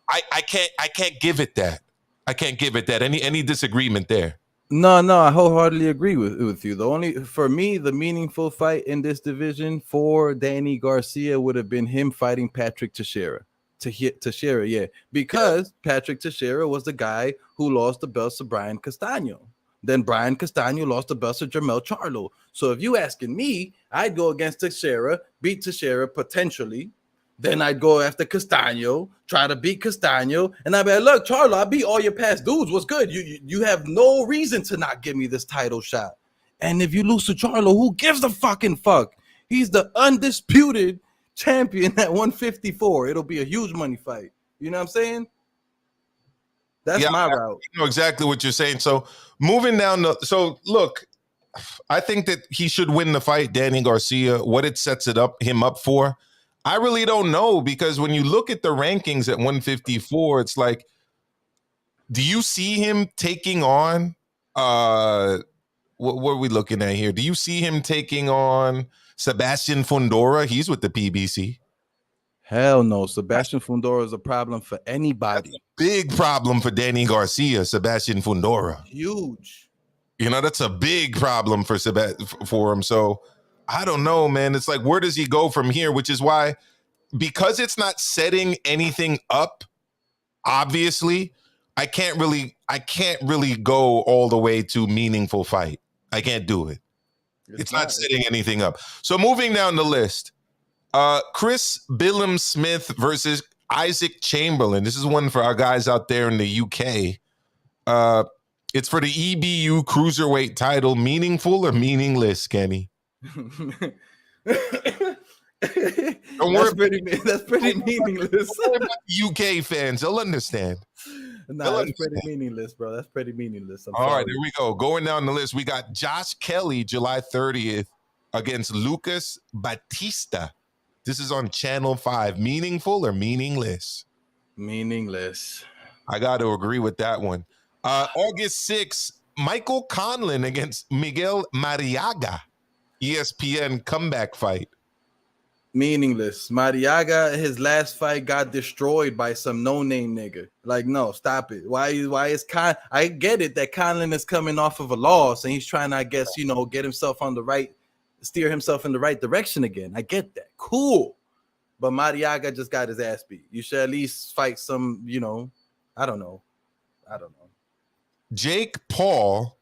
S2: I can't give it that. I can't give it that. Any disagreement there?
S3: No, I wholeheartedly agree with you. For me, the meaningful fight in this division for Danny Garcia would have been him fighting Patrick Teixeira. Teixeira, yeah, because Patrick Teixeira was the guy who lost the belts to Brian Castaño. Then Brian Castaño lost the belts to Jermell Charlo. So if you asking me, I'd go against Teixeira, beat Teixeira potentially. Then I'd go after Castaño, try to beat Castaño, and I'd be like, look, Charlo, I beat all your past dudes. What's good? You have no reason to not give me this title shot. And if you lose to Charlo, who gives a fucking fuck? He's the undisputed champion at 154. It'll be a huge money fight. You know what I'm saying? That's my route.
S2: I know exactly what you're saying. So moving down look, I think that he should win the fight, Danny Garcia. What it sets him up for, I really don't know, because when you look at the rankings at 154, it's like, do you see him taking on what are we looking at here? Do you see him taking on Sebastian Fundora? He's with the PBC.
S3: Hell no. Sebastian Fundora is a problem for anybody.
S2: Big problem for Danny Garcia, Sebastian Fundora.
S3: Huge.
S2: You know, that's a big problem for him. So I don't know, man. It's like, where does he go from here? Which is why, because it's not setting anything up, obviously, I can't really go all the way to meaningful fight. I can't do it. It's not setting anything up. So moving down the list, Chris Billum Smith versus Isaac Chamberlain. This is one for our guys out there in the UK. It's for the EBU cruiserweight title. Meaningful or meaningless, Kenny?
S3: Don't worry, that's pretty meaningless.
S2: UK fans, they'll understand.
S3: That's pretty meaningless, bro. That's pretty meaningless.
S2: All right, here we go. Going down the list, we got Josh Kelly, July 30th, against Lucas Batista. This is on Channel 5. Meaningful or meaningless?
S3: Meaningless.
S2: I got to agree with that one. August 6th, Michael Conlon against Miguel Mariaga. ESPN comeback fight.
S3: Meaningless. Mariaga, his last fight got destroyed by some no-name nigga. Like, no, stop it. Why is I get it that Conlon is coming off of a loss and he's trying to, I guess, get himself on the right, steer himself in the right direction again. I get that. Cool. But Mariaga just got his ass beat. You should at least fight some, I don't know.
S2: Jake Paul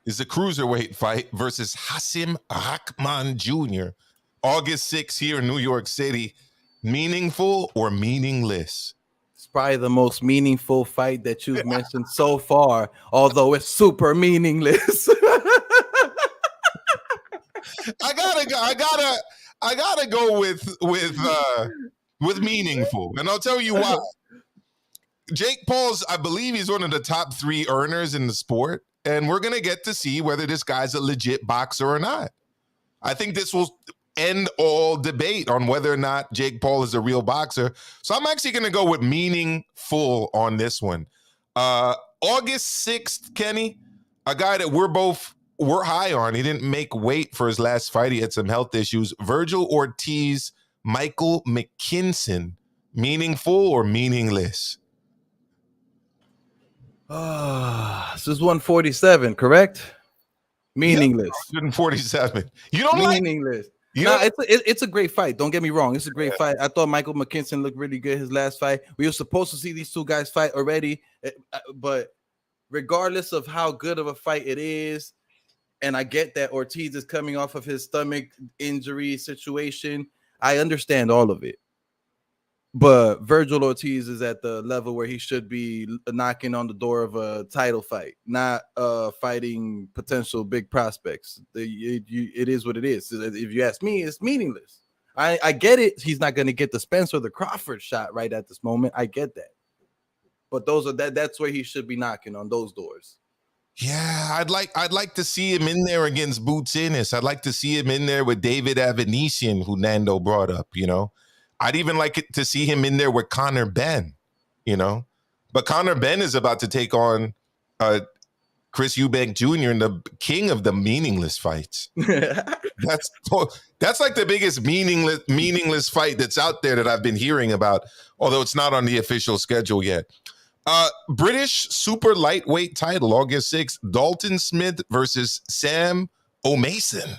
S2: is a cruiserweight fight versus Hasim Rahman Jr. August 6th here in New York City. Meaningful or meaningless?
S3: It's probably the most meaningful fight that you've mentioned so far, although it's super meaningless.
S2: I gotta go with meaningful, and I'll tell you why. Jake Paul's, I believe he's one of the top 3 earners in the sport, and we're gonna get to see whether this guy's a legit boxer or not. I think this will end all debate on whether or not Jake Paul is a real boxer. So I'm actually gonna go with meaningful on this one. August 6th, Kenny, a guy that we're high on. He didn't make weight for his last fight. He had some health issues. Virgil Ortiz, Michael McKinson. Meaningful or meaningless?
S3: This is 147, correct? Meaningless.
S2: 147. You don't
S3: meaningless. It's a great fight. Don't get me wrong. It's a great fight. I thought Michael McKinson looked really good his last fight. We were supposed to see these two guys fight already, but regardless of how good of a fight it is, and I get that Ortiz is coming off of his stomach injury situation, I understand all of it. But Virgil Ortiz is at the level where he should be knocking on the door of a title fight, not fighting potential big prospects. It is what it is. If you ask me, it's meaningless. I get it. He's not going to get the Spence or the Crawford shot right at this moment. I get that. But that's where he should be knocking on those doors.
S2: Yeah, I'd like to see him in there against Boots Ennis. I'd like to see him in there with David Avanesian, who Nando brought up, I'd even like it to see him in there with Conor Benn, But Conor Benn is about to take on Chris Eubank Jr. and the king of the meaningless fights. That's like the biggest meaningless fight that's out there that I've been hearing about, although it's not on the official schedule yet. British super lightweight title, August 6th. Dalton Smith versus Sam O'Mason.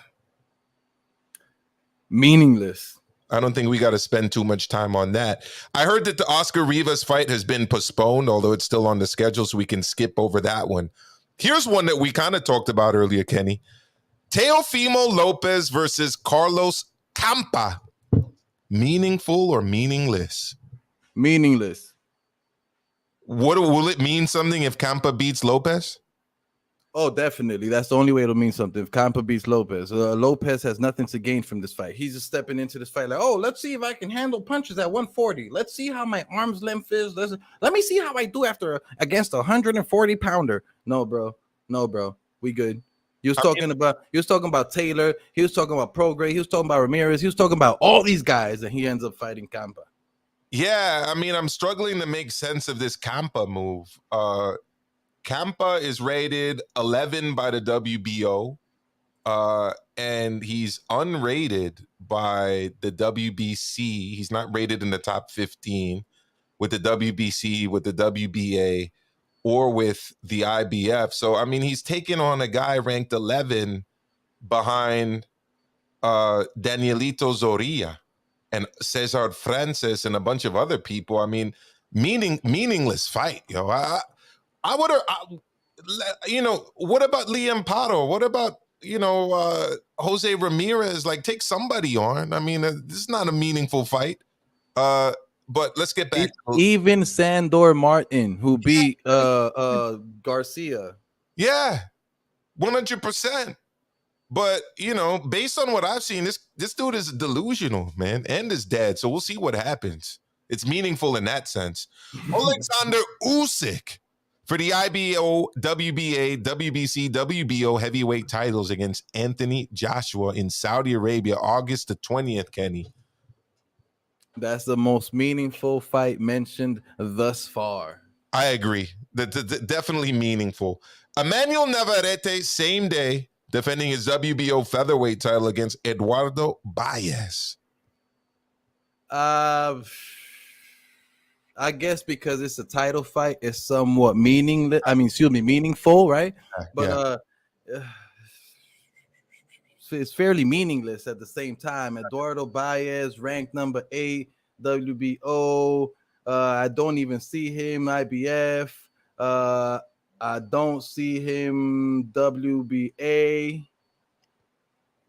S3: Meaningless.
S2: I don't think we got to spend too much time on that. I heard that the Oscar Rivas fight has been postponed, although it's still on the schedule, so we can skip over that one. Here's one that we kind of talked about earlier, Kenny. Teofimo Lopez versus Carlos Campa. Meaningful or meaningless?
S3: Meaningless.
S2: What will it mean something if Campa beats Lopez?
S3: Oh, definitely. That's the only way it'll mean something. If Campa beats Lopez, Lopez has nothing to gain from this fight. He's just stepping into this fight like, oh, let's see if I can handle punches at 140. Let's see how my arm's length is. Let me see how I do against a 140 pounder. No, bro. We good. He was talking about Taylor. He was talking about Prograis. He was talking about Ramirez. He was talking about all these guys, and he ends up fighting Campa.
S2: Yeah, I mean, I'm struggling to make sense of this Campa move. Campa is rated 11 by the WBO, and he's unrated by the WBC. He's not rated in the top 15 with the WBC, with the WBA, or with the IBF. So, I mean, he's taken on a guy ranked 11 behind Danielito Zorrilla and Cesar Francis and a bunch of other people. I mean, meaningless fight, yo. I would have, what about Liam Paro? What about, Jose Ramirez? Like, take somebody on. I mean, this is not a meaningful fight. But let's get back.
S3: Even Sandor Martin, who beat Garcia.
S2: Yeah, 100%. But, based on what I've seen, this dude is delusional, man, and is dead. So we'll see what happens. It's meaningful in that sense. Alexander Usyk for the IBO, WBA, WBC, WBO heavyweight titles against Anthony Joshua in Saudi Arabia, August the 20th, Kenny.
S3: That's the most meaningful fight mentioned thus far.
S2: I agree. Definitely meaningful. Emmanuel Navarrete, same day, defending his WBO featherweight title against Eduardo Baez.
S3: I guess because it's a title fight, it's somewhat meaningful, right? But it's fairly meaningless at the same time. Eduardo Baez, ranked number 8, WBO. I don't even see him IBF. I don't see him WBA.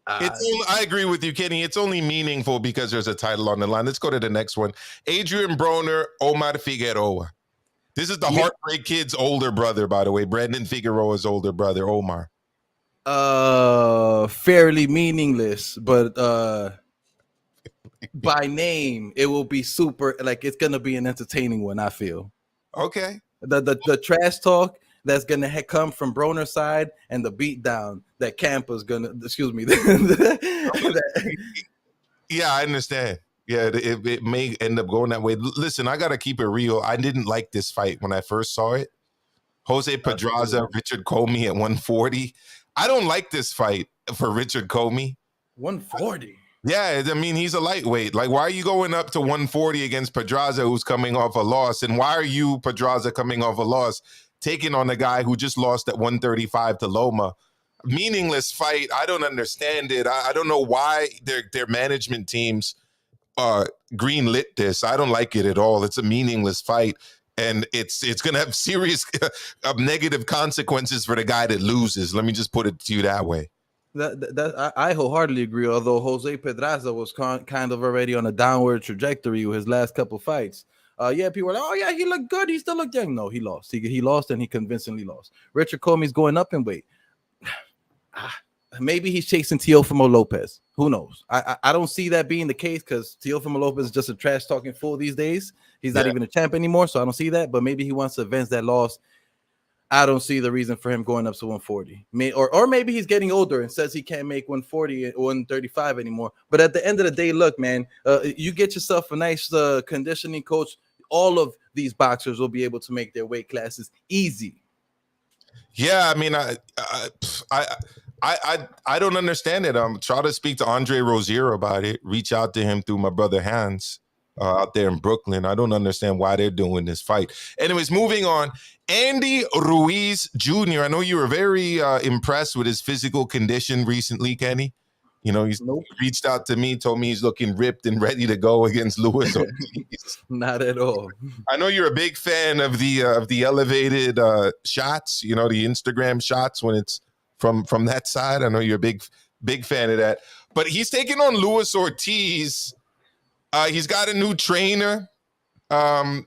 S2: I agree with you, Kenny. It's only meaningful because there's a title on the line. Let's go to the next one. Adrian Broner, Omar Figueroa. This is the Heartbreak Kid's older brother, by the way. Brandon Figueroa's older brother, Omar.
S3: Fairly meaningless, but by name, it will be super. Like, it's gonna be an entertaining one, I feel.
S2: Okay.
S3: The trash talk that's gonna come from Broner's side, and the beatdown that Campa's gonna. Excuse me.
S2: Yeah, I understand. Yeah, it may end up going that way. Listen, I gotta keep it real. I didn't like this fight when I first saw it. Jose Pedraza, Richard Comey at 140. I don't like this fight for Richard Comey.
S3: 140.
S2: Yeah, I mean, he's a lightweight. Like, why are you going up to 140 against Pedraza, who's coming off a loss? And why are you, Pedraza, coming off a loss, taking on a guy who just lost at 135 to Loma? Meaningless fight. I don't understand it. I don't know why their management teams greenlit this. I don't like it at all. It's a meaningless fight. And it's going to have serious negative consequences for the guy that loses. Let me just put it to you that way.
S3: I wholeheartedly agree. Although Jose Pedraza was kind of already on a downward trajectory with his last couple fights. People were like, oh yeah, he looked good. He still looked young. No, he lost. He lost, and he convincingly lost. Richard Comey's going up in weight. Maybe he's chasing Teofimo Lopez. Who knows? I don't see that being the case because Teofimo Lopez is just a trash talking fool these days. He's not even a champ anymore, so I don't see that. But maybe he wants to avenge that loss. I don't see the reason for him going up to 140. Or maybe he's getting older and says he can't make 140 or 135 anymore. But at the end of the day, look, man, you get yourself a nice conditioning coach. All of these boxers will be able to make their weight classes easy.
S2: Yeah, I mean, I don't understand it. Try to speak to Andre Rozier about it. Reach out to him through my brother Hans. out there in Brooklyn. I don't understand why they're doing this fight. Anyways, moving on. Andy Ruiz Jr. I know you were very impressed with his physical condition recently, Kenny. You know, he's reached out to me, told me he's looking ripped and ready to go against Luis Ortiz.
S3: Not at all.
S2: I know you're a big fan of the elevated shots, you know, the Instagram shots when it's from that side. I know you're a big fan of that. But he's taking on Luis Ortiz. He's got a new trainer.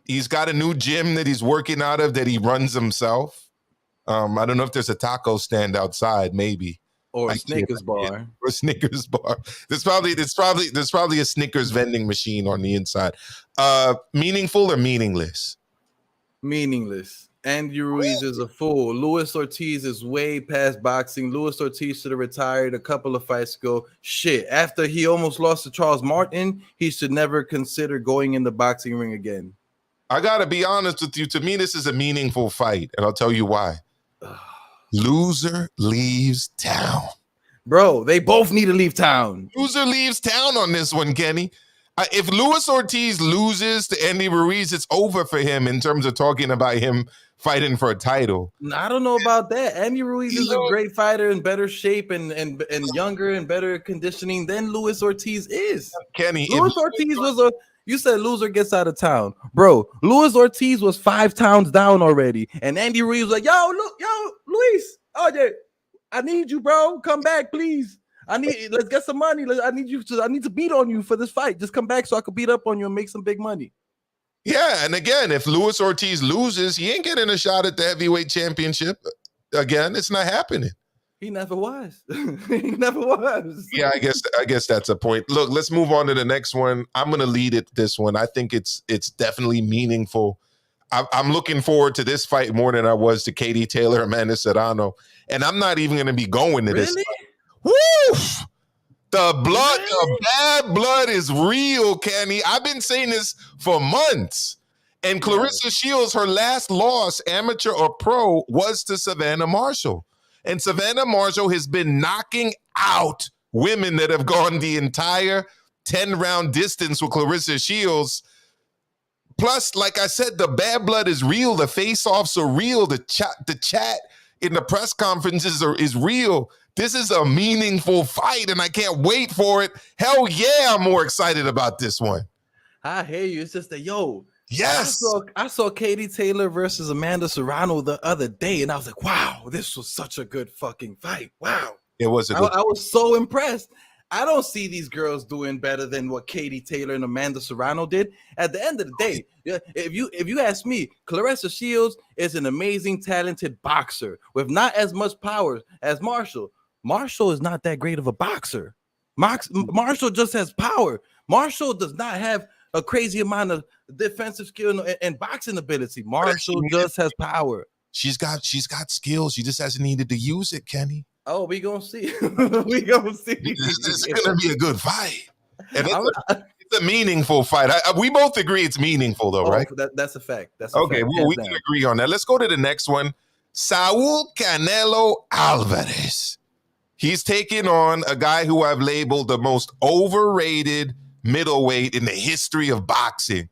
S2: He's got a new gym that he's working out of that he runs himself. I don't know if there's a taco stand outside, maybe.
S3: Or a Snickers bar.
S2: Or a Snickers bar. There's probably a Snickers vending machine on the inside. Meaningful or meaningless?
S3: Meaningless. Andy Ruiz is a fool. Luis Ortiz is way past boxing. Luis Ortiz should have retired a couple of fights ago. Shit. After he almost lost to Charles Martin, he should never consider going in the boxing ring again.
S2: I gotta be honest with you. To me, this is a meaningful fight, and I'll tell you why. Loser leaves town.
S3: Bro, they both need to leave town.
S2: Loser leaves town on this one, Kenny. If Luis Ortiz loses to Andy Ruiz, it's over for him in terms of talking about him fighting for a title.
S3: I don't know about that. Andy Ruiz is a great fighter in better shape and younger and better conditioning than Luis Ortiz is.
S2: Kenny,
S3: Luis Ortiz was a... You said loser gets out of town. Bro, Luis Ortiz was 5 towns down already. And Andy Ruiz was like, yo, Luis. Oh, yeah, I need you, bro. Come back, please. Let's get some money. I need to beat on you for this fight. Just come back so I could beat up on you and make some big money.
S2: Yeah, and again, if Luis Ortiz loses, he ain't getting a shot at the heavyweight championship. Again, it's not happening.
S3: He never was. He never was.
S2: Yeah, I guess that's a point. Look, let's move on to the next one. I'm gonna lead it this one. I think it's definitely meaningful. I'm looking forward to this fight more than I was to Katie Taylor, Amanda Serrano, and I'm not even gonna be going to this. Woo! The bad blood is real, Kenny. I've been saying this for months. And Clarissa Shields, her last loss, amateur or pro, was to Savannah Marshall. And Savannah Marshall has been knocking out women that have gone the entire 10-round distance with Clarissa Shields. Plus, like I said, the bad blood is real. The face-offs are real. The chat in the press conferences is real. This is a meaningful fight, and I can't wait for it. Hell yeah, I'm more excited about this one.
S3: I hear you. It's just that,
S2: yes,
S3: I saw Katie Taylor versus Amanda Serrano the other day, and I was like, wow, this was such a good fucking fight. Wow.
S2: It was
S3: I was so impressed. I don't see these girls doing better than what Katie Taylor and Amanda Serrano did. At the end of the day, if you ask me, Clarissa Shields is an amazing, talented boxer with not as much power as Marshall. Marshall is not that great of a boxer. Marshall just has power. Marshall does not have a crazy amount of defensive skill and boxing ability. Marshall just has power.
S2: She's got skills. She just hasn't needed to use it, Kenny.
S3: Oh, we gonna see. We gonna see.
S2: This is gonna be a good fight. And it's a meaningful fight. We both agree it's meaningful, though, right?
S3: That's a fact. That's
S2: okay.
S3: A fact.
S2: Well, we can agree on that. Let's go to the next one. Saul Canelo Alvarez. He's taking on a guy who I've labeled the most overrated middleweight in the history of boxing,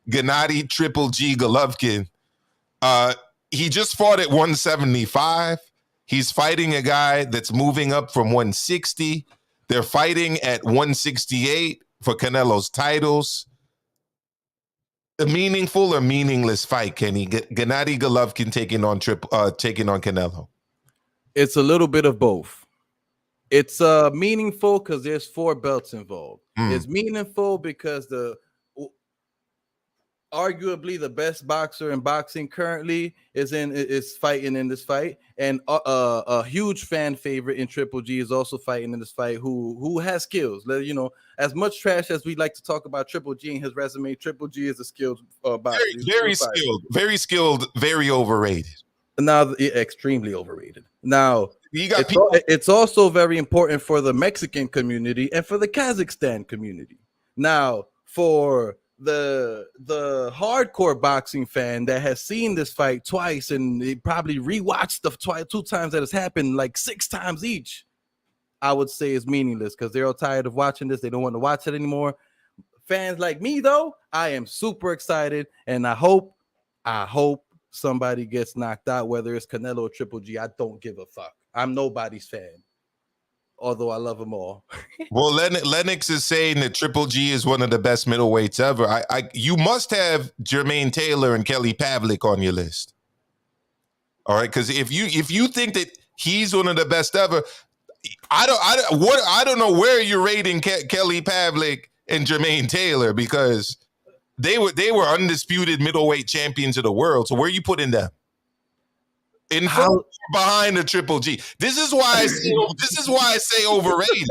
S2: Gennady Triple G Golovkin. He just fought at 175. He's fighting a guy that's moving up from 160. They're fighting at 168 for Canelo's titles. A meaningful or meaningless fight, Kenny? Gennady Golovkin taking on Canelo.
S3: It's a little bit of both. It's meaningful because there's 4 belts involved. It's meaningful because arguably the best boxer in boxing currently is fighting in this fight, and a huge fan favorite in Triple G is also fighting in this fight. Who has skills? As much trash as we like to talk about Triple G and his resume, Triple G is a skilled boxer.
S2: Very skilled, very overrated.
S3: Now, extremely overrated. Now,
S2: it's
S3: also very important for the Mexican community and for the Kazakhstan community. Now, for the hardcore boxing fan that has seen this fight twice and they probably rewatched the 2 times that has happened like 6 times each, I would say it's meaningless because they're all tired of watching this. They don't want to watch it anymore. fans like me, though, I am super excited, and I hope somebody gets knocked out, whether it's Canelo or Triple G. I don't give a fuck. I'm nobody's fan, although I love them all.
S2: Well, Lennox is saying that Triple G is one of the best middleweights ever. You must have Jermaine Taylor and Kelly Pavlik on your list. All right, because if you think that he's one of the best ever, I don't know where you're rating Kelly Pavlik and Jermaine Taylor, because they were undisputed middleweight champions of the world. So where are you putting them? In front or behind the Triple G? This is why I say overrated.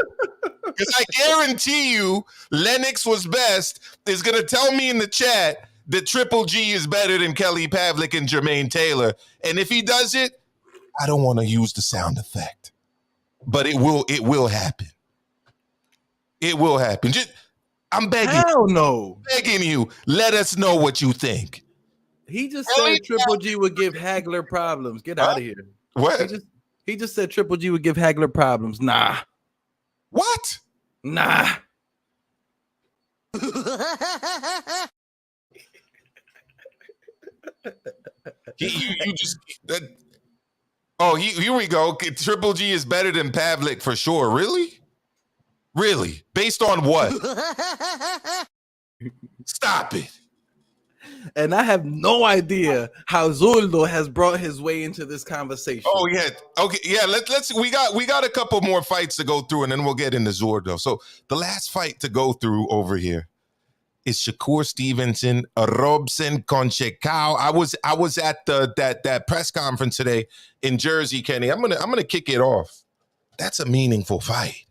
S2: Because I guarantee you, Lennox was best is gonna tell me in the chat that Triple G is better than Kelly Pavlik and Jermaine Taylor. And if he does it, I don't want to use the sound effect, but it will happen. It will happen. I'm begging.
S3: Hell no.
S2: Begging you, let us know what you think.
S3: He just said Triple G would give Hagler problems. Get out of here.
S2: What?
S3: He just said Triple G would give Hagler problems. Nah.
S2: What?
S3: Nah.
S2: Here we go. Triple G is better than Pavlik for sure. Really? Really? Based on what? Stop it.
S3: And I have no idea how Zuldo has brought his way into this conversation.
S2: Oh yeah. Okay. Yeah. Let's. We got a couple more fights to go through, and then we'll get into Zuldo. So the last fight to go through over here is Shakur Stevenson, Robson Conchecao. I was at that press conference today in Jersey, Kenny. I'm gonna kick it off. That's a meaningful fight.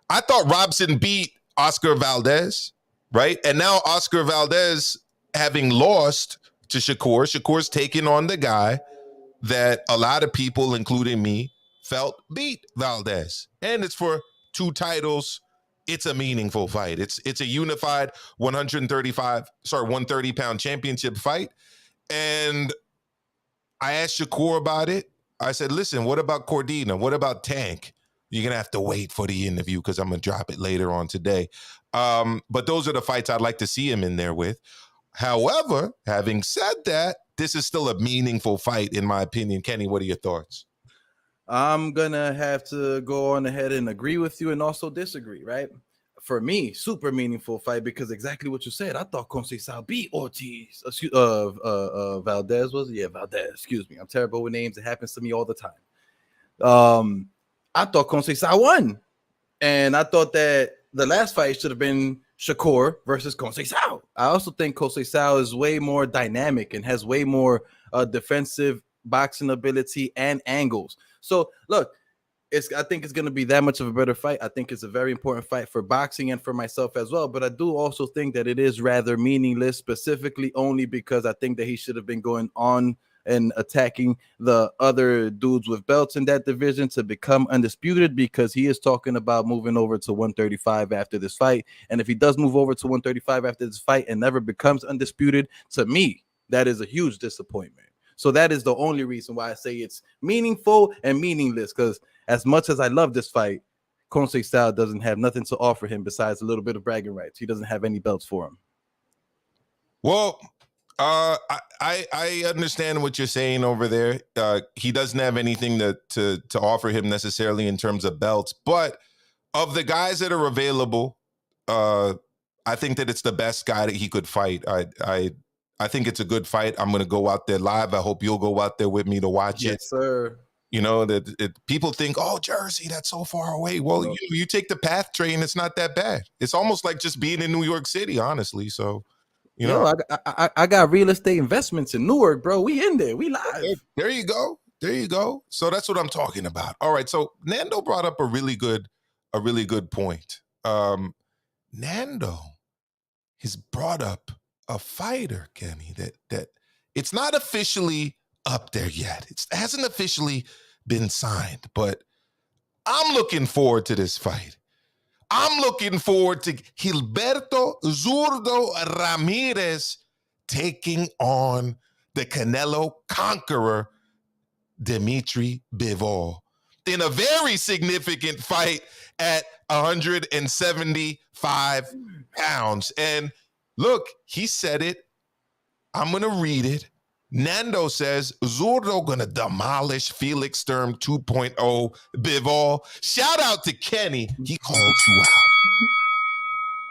S2: I thought Robson beat Oscar Valdez, right? And now Oscar Valdez, having lost to Shakur's taking on the guy that a lot of people, including me, felt beat Valdez. And it's for 2 titles. It's a meaningful fight. It's a unified 130-pound championship fight. And I asked Shakur about it. I said, listen, what about Cordina? What about Tank? You're going to have to wait for the interview because I'm going to drop it later on today. But those are the fights I'd like to see him in there with. However, having said that, this is still a meaningful fight, in my opinion. Kenny, what are your thoughts?
S3: I'm going to have to go on ahead and agree with you and also disagree, right? For me, super meaningful fight because exactly what you said. I thought Conceição beat Ortiz. Valdez was? Yeah, Valdez. Excuse me. I'm terrible with names. It happens to me all the time. I thought Conceição won. And I thought that the last fight should have been Shakur versus Conceição. I also think Conceição is way more dynamic and has way more defensive boxing ability and angles. So, look, I think it's going to be that much of a better fight. I think it's a very important fight for boxing and for myself as well. But I do also think that it is rather meaningless, specifically only because I think that he should have been going on and attacking the other dudes with belts in that division to become undisputed, because he is talking about moving over to 135 after this fight. And if he does move over to 135 after this fight and never becomes undisputed, to me, that is a huge disappointment. So that is the only reason why I say it's meaningful and meaningless, because as much as I love this fight, Conceição doesn't have nothing to offer him besides a little bit of bragging rights. He doesn't have any belts for him.
S2: Well, I understand what you're saying over there. He doesn't have anything to offer him necessarily in terms of belts, but of the guys that are available, I think that it's the best guy that he could fight. I think it's a good fight. I'm going to go out there live. I hope you'll go out there with me to watch it.
S3: Yes, sir.
S2: You know, that people think, oh, Jersey, that's so far away. Well, you take the PATH train, it's not that bad. It's almost like just being in New York City, honestly. So, you know,
S3: I got real estate investments in Newark, bro. We in there. We live.
S2: There you go. There you go. So that's what I'm talking about. All right. So Nando brought up a really good point. Nando has brought up a fighter, Kenny, that it's not officially up there yet. It hasn't officially been signed, but I'm looking forward to this fight. I'm looking forward to Gilberto Zuldo Ramirez taking on the Canelo conqueror, Dimitri Bivol, in a very significant fight at 175 pounds. And look, he said it. I'm going to read it. Nando says, Zuldo going to demolish Felix Sturm 2.0 Bivol. Shout out to Kenny. He called you out.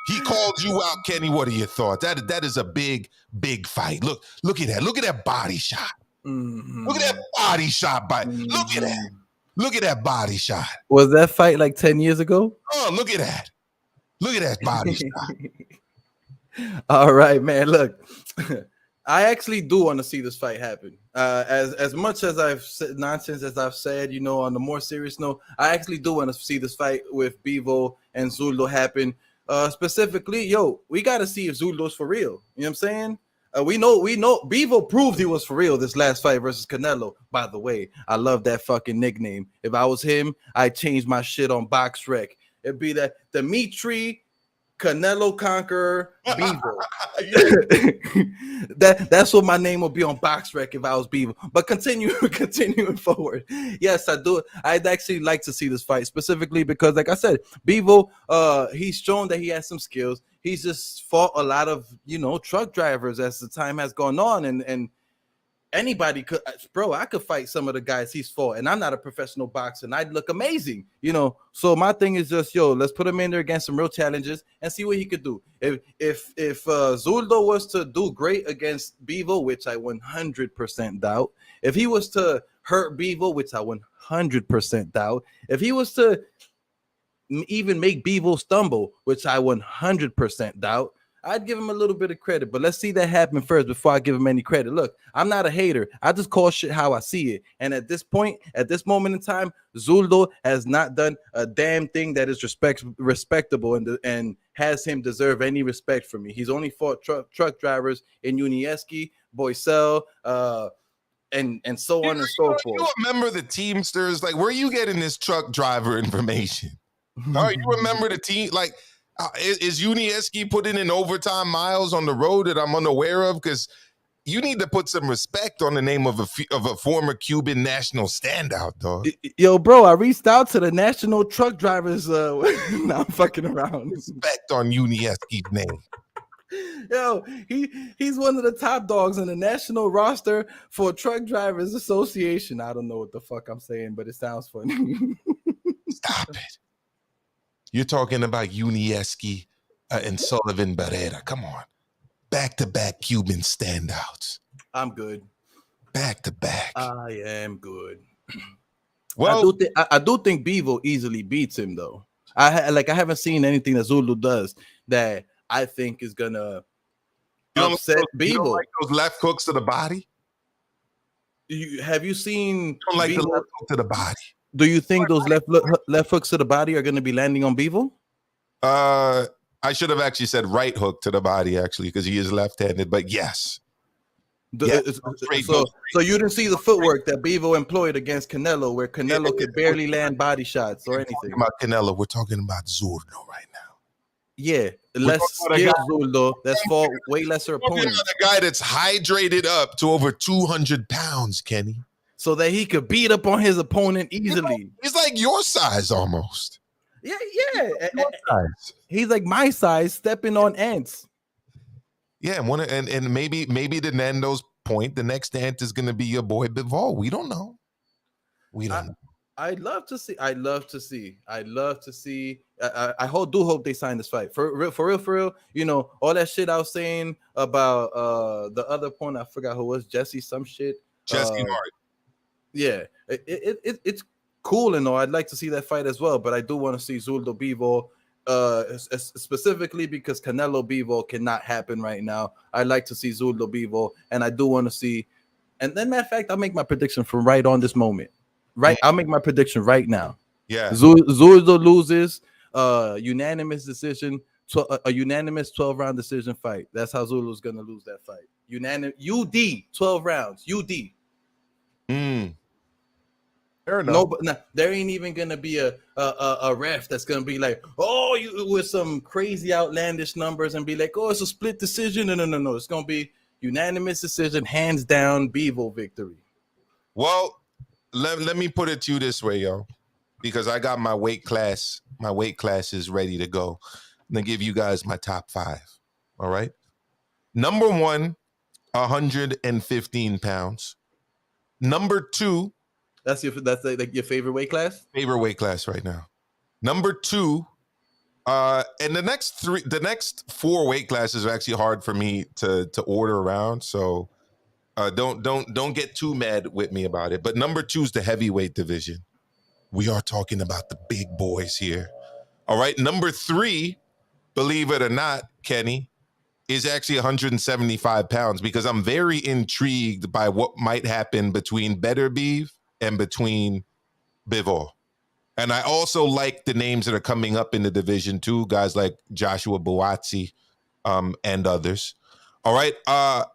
S2: He called you out, Kenny. What are your thoughts? That is a big, big fight. Look at that. Look at that body shot.
S3: Mm-hmm.
S2: Look at that body shot. Look at that. Look at that body shot.
S3: Was that fight like 10 years ago?
S2: Oh, look at that. Look at that body shot.
S3: All right, man. Look, I actually do want to see this fight happen. As much as I've said nonsense as I've said, you know, on the more serious note, I actually do want to see this fight with Bivol and Zuldo happen. Specifically, we got to see if Zuldo's for real. You know what I'm saying? We know Bivol proved he was for real this last fight versus Canelo. By the way, I love that fucking nickname. If I was him, I'd change my shit on BoxRec. It'd be that Dimitri Canelo Conqueror Bivol. That's what my name would be on BoxRec if I was Bivol. But continuing forward. Yes, I do. I'd actually like to see this fight specifically because, like I said, Bivol, he's shown that he has some skills. He's just fought a lot of, truck drivers as the time has gone on, and anybody could, bro. I could fight some of the guys he's fought, and I'm not a professional boxer, and I'd look amazing, So my thing is just, let's put him in there against some real challenges and see what he could do. If Zuldo was to do great against Bivol, which I 100% doubt, if he was to hurt Bivol, which I 100% doubt, if he was to even make Bivol stumble, which I 100% doubt, I'd give him a little bit of credit, but let's see that happen first before I give him any credit. Look, I'm not a hater. I just call shit how I see it. And at this moment in time, Zuldo has not done a damn thing that is respectable and has him deserve any respect from me. He's only fought truck drivers in Unieski, Boycel, and so on and so forth.
S2: You remember the Teamsters? Like, where are you getting this truck driver information? All right, you remember the team? Like, is Unieski putting in overtime miles on the road that I'm unaware of? Because you need to put some respect on the name of a former Cuban national standout, dog.
S3: Yo, bro, I reached out to the national truck drivers. Now I'm fucking around.
S2: Respect on Unieski's name.
S3: Yo, he's one of the top dogs in the national roster for Truck Drivers Association. I don't know what the fuck I'm saying, but it sounds funny.
S2: Stop it. You're talking about Unieski and Sullivan Barrera. Come on. Back-to-back Cuban standouts.
S3: I'm good.
S2: Back-to-back.
S3: I am good.
S2: Well,
S3: I do think Bivol easily beats him, though. I haven't seen anything that Zuldo does that I think is going to upset Bivol.
S2: You don't like those left hooks to the body?
S3: Have you seen
S2: You don't like
S3: Bivol?
S2: the left hook to the body?
S3: Do you think those left hooks to the body are going to be landing on Bivol?
S2: I should have actually said right hook to the body, actually, because he is left-handed. But yes.
S3: So you didn't see the footwork that Bivol employed against Canelo, where Canelo could barely land body shots or anything.
S2: About Canelo, we're talking about Zuldo right now.
S3: Yeah, less skilled Zuldo. That's for way lesser opponents.
S2: A guy that's hydrated up to over 200 pounds, Kenny.
S3: So that he could beat up on his opponent easily.
S2: He's like your size almost.
S3: Yeah. He's like my size, stepping on ants.
S2: Yeah, and maybe to Nando's point, the next ant is going to be your boy Bivol. We don't know. Know.
S3: I'd love to see. I do hope they sign this fight for real. All that shit I was saying about the other point. I forgot who it was. Jesse some shit.
S2: Jesse Hart.
S3: Yeah, it's cool and all. I'd like to see that fight as well, but I do want to see Zuldo Bivol, specifically because Canelo Bivol cannot happen right now. I'd like to see Zuldo Bivol, and I do want to see. And then, matter of fact, I'll make my prediction from right on this moment. Right, I'll make my prediction right now.
S2: Yeah,
S3: Zuldo loses, unanimous decision, a unanimous 12-round decision fight. That's how Zuldo's gonna lose that fight. Unanimous, UD 12 rounds, UD.
S2: Fair enough.
S3: No, but there ain't even gonna be a ref that's gonna be like, you with some crazy outlandish numbers and be like, it's a split decision. No. It's gonna be unanimous decision, hands down, Bivol victory.
S2: Well, let me put it to you this way, yo, because I got my weight class is ready to go. I'm going to give you guys my top 5. All right. Number 1, 115 pounds. Number 2.
S3: That's like your favorite weight class?
S2: Favorite weight class right now. Number 2. And the next 4 weight classes are actually hard for me to order around. So don't get too mad with me about it. But number 2 is the heavyweight division. We are talking about the big boys here. All right. Number 3, believe it or not, Kenny, is actually 175 pounds because I'm very intrigued by what might happen between Beterbiev and between Bivol. And I also like the names that are coming up in the division too, guys like Joshua Buatsi and others. All right. I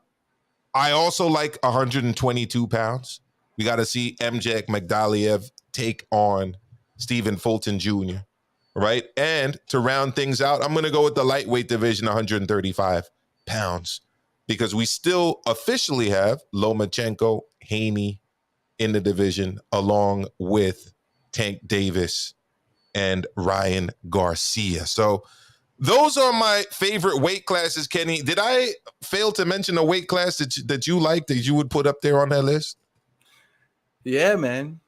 S2: also like 122 pounds. We got to see Mjek Magdaliev take on Stephen Fulton Jr. Right. And to round things out, I'm going to go with the lightweight division, 135 pounds, because we still officially have Lomachenko, Haney in the division, along with Tank Davis and Ryan Garcia. So those are my favorite weight classes, Kenny. Did I fail to mention a weight class that you like that you would put up there on that list?
S3: Yeah, man.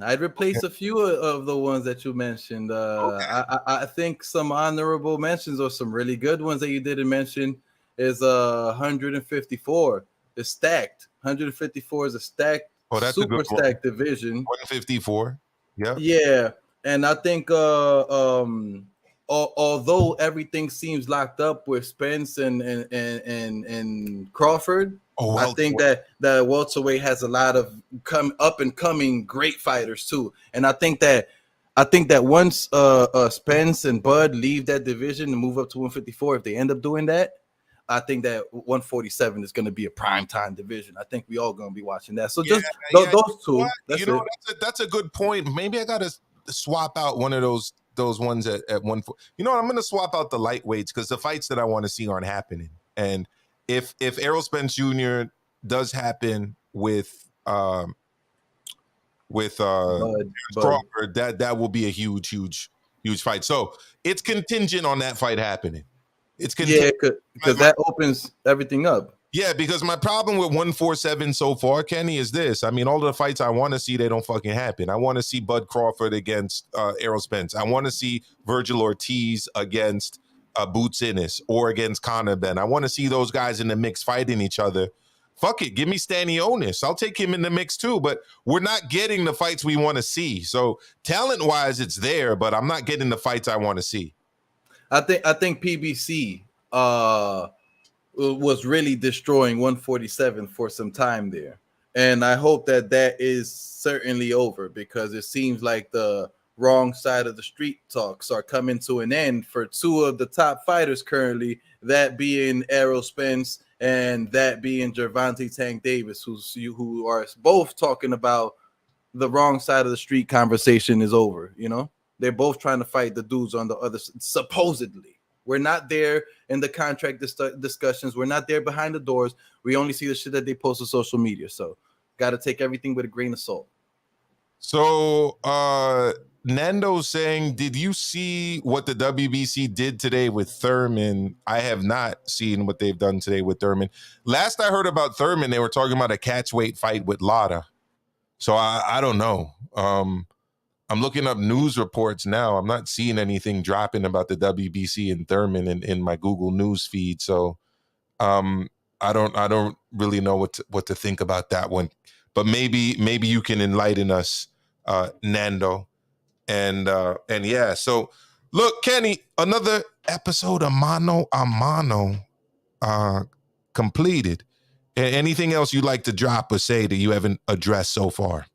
S3: I'd replace a few of the ones that you mentioned. I think some honorable mentions or some really good ones that you didn't mention is 154. It's stacked. 154 is a stacked,
S2: that's
S3: super
S2: a good
S3: stacked division.
S2: 154. Yeah.
S3: Yeah. And I think although everything seems locked up with Spence and Crawford, I think that welterweight has a lot of up and coming great fighters too. And I think that once Spence and Bud leave that division and move up to 154, if they end up doing that, I think that 147 is going to be a prime time division. I think we all going to be watching that. So those two.
S2: That's a good point. Maybe I got to swap out one of those ones at 1. You know what? I'm going to swap out the lightweights because the fights that I want to see aren't happening. And if Errol Spence Jr. does happen with Crawford, that will be a huge fight. So it's contingent on that fight happening. It's contingent
S3: because that opens everything up.
S2: Yeah, because my problem with 147 so far, Kenny, is this. I mean, all the fights I want to see, they don't fucking happen. I want to see Bud Crawford against Errol Spence. I want to see Virgil Ortiz against Boots Ennis or against Conor Benn. I want to see those guys in the mix fighting each other. Fuck it. Give me Stanionis. I'll take him in the mix too, but we're not getting the fights we want to see. So talent-wise, it's there, but I'm not getting the fights I want to see.
S3: I think PBC was really destroying 147 for some time there. And I hope that is certainly over because it seems like the wrong side of the street talks are coming to an end for 2 of the top fighters currently, that being Errol Spence and that being Gervonta Tank Davis, who are both talking about the wrong side of the street conversation is over, you know? They're both trying to fight the dudes on the other, supposedly. We're not there in the contract discussions. We're not there behind the doors. We only see the shit that they post on social media. So got to take everything with a grain of salt.
S2: So Nando's saying, did you see what the WBC did today with Thurman? I have not seen what they've done today with Thurman. Last I heard about Thurman, they were talking about a catchweight fight with Lara. So I don't know. I'm looking up news reports now. I'm not seeing anything dropping about the WBC and Thurman in my Google News feed. So I don't really know what to think about that one. But maybe you can enlighten us, Nando. And yeah. So look, Kenny, another episode of Mano a Mano completed. Anything else you'd like to drop or say that you haven't addressed so far?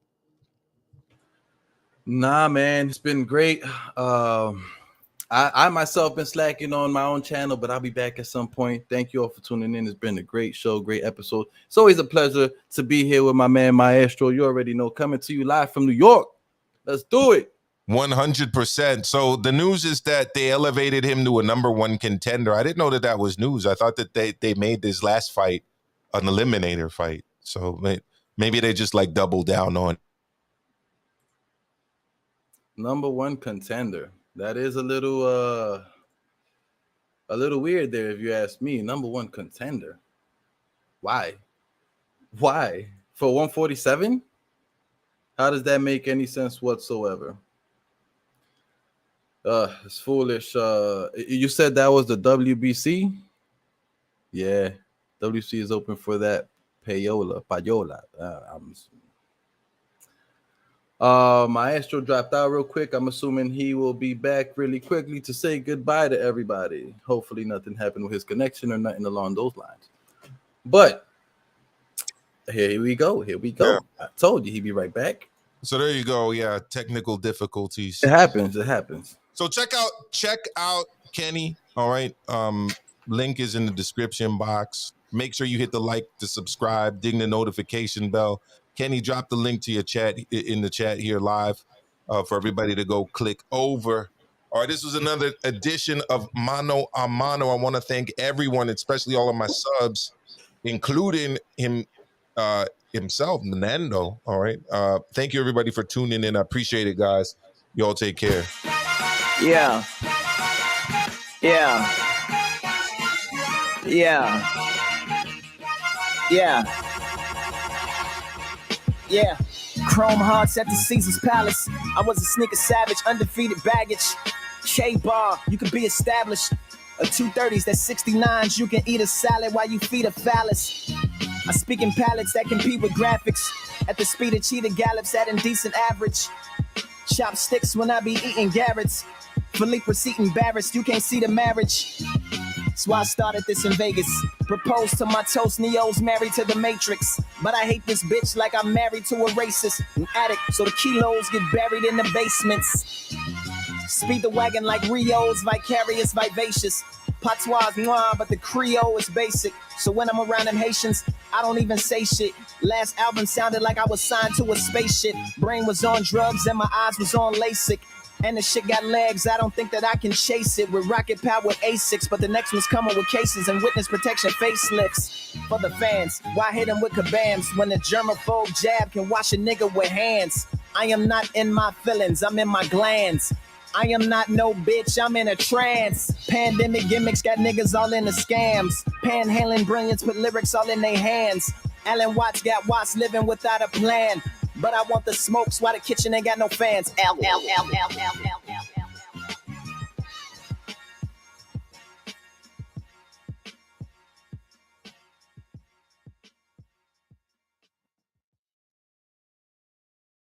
S3: Nah, man, it's been great. I myself been slacking on my own channel, but I'll be back at some point. Thank you all for tuning in. It's been a great show, great episode. It's always a pleasure to be here with my man Maestro. You already know, coming to you live from New York. Let's do it.
S2: 100%. So the news is that they elevated him to a #1 contender. I didn't know that was news. I thought that they made this last fight an eliminator fight. So maybe they just like double down on
S3: #1 contender. That is a little A little weird there, if you ask me. Number one contender. Why? Why? For 147? How does that make any sense whatsoever? It's foolish. You said that was the WBC? Yeah. WC is open for that. Payola. Maestro dropped out real quick. I'm assuming he will be back really quickly to say goodbye to everybody. Hopefully nothing happened with his connection or nothing along those lines. But here we go. Yeah. I told you he'd be right back.
S2: So there you go. Yeah, technical difficulties.
S3: It happens.
S2: So check out Kenny. All right. Link is in the description box. Make sure you hit the like to subscribe, ding the notification bell. Kenny, drop the link to your chat in the chat here live for everybody to go click over. All right, this was another edition of Mano a Mano. I want to thank everyone, especially all of my subs, including himself, Nando. All right. Thank you, everybody, for tuning in. I appreciate it, guys. Y'all take care.
S1: Yeah. Chrome hearts at the Caesar's Palace. I was a sneaker savage, undefeated baggage. K-bar, you can be established. A 230s, that's 69s. You can eat a salad while you feed a phallus. I speak in palettes that compete with graphics. At the speed of cheetah gallops at indecent average. Chopsticks when I be eating Garrett's. Philippe receipt embarrassed, you can't see the marriage. That's why I started this in Vegas. Proposed to my toast, Neo's married to the Matrix. But I hate this bitch like I'm married to a racist. An addict, so the kilos get buried in the basements. Speed the wagon like Rio's, vicarious, vivacious. Patois noir, but the Creole is basic. So when I'm around them Haitians, I don't even say shit. Last album sounded like I was signed to a spaceship. Brain was on drugs and my eyes was on LASIK. And the shit got legs, I don't think that I can chase it. With rocket power with A6, but the next one's coming with cases and witness protection facelifts. For the fans, why hit them with kabams when the germaphobe jab can wash a nigga with hands? I am not in my feelings, I'm in my glands. I am not no bitch, I'm in a trance. Pandemic gimmicks got niggas all in the scams. Panhandling brilliance put lyrics all in their hands. Alan Watts got Watts living without a plan. But I want the smokes while the kitchen ain't got no fans. L.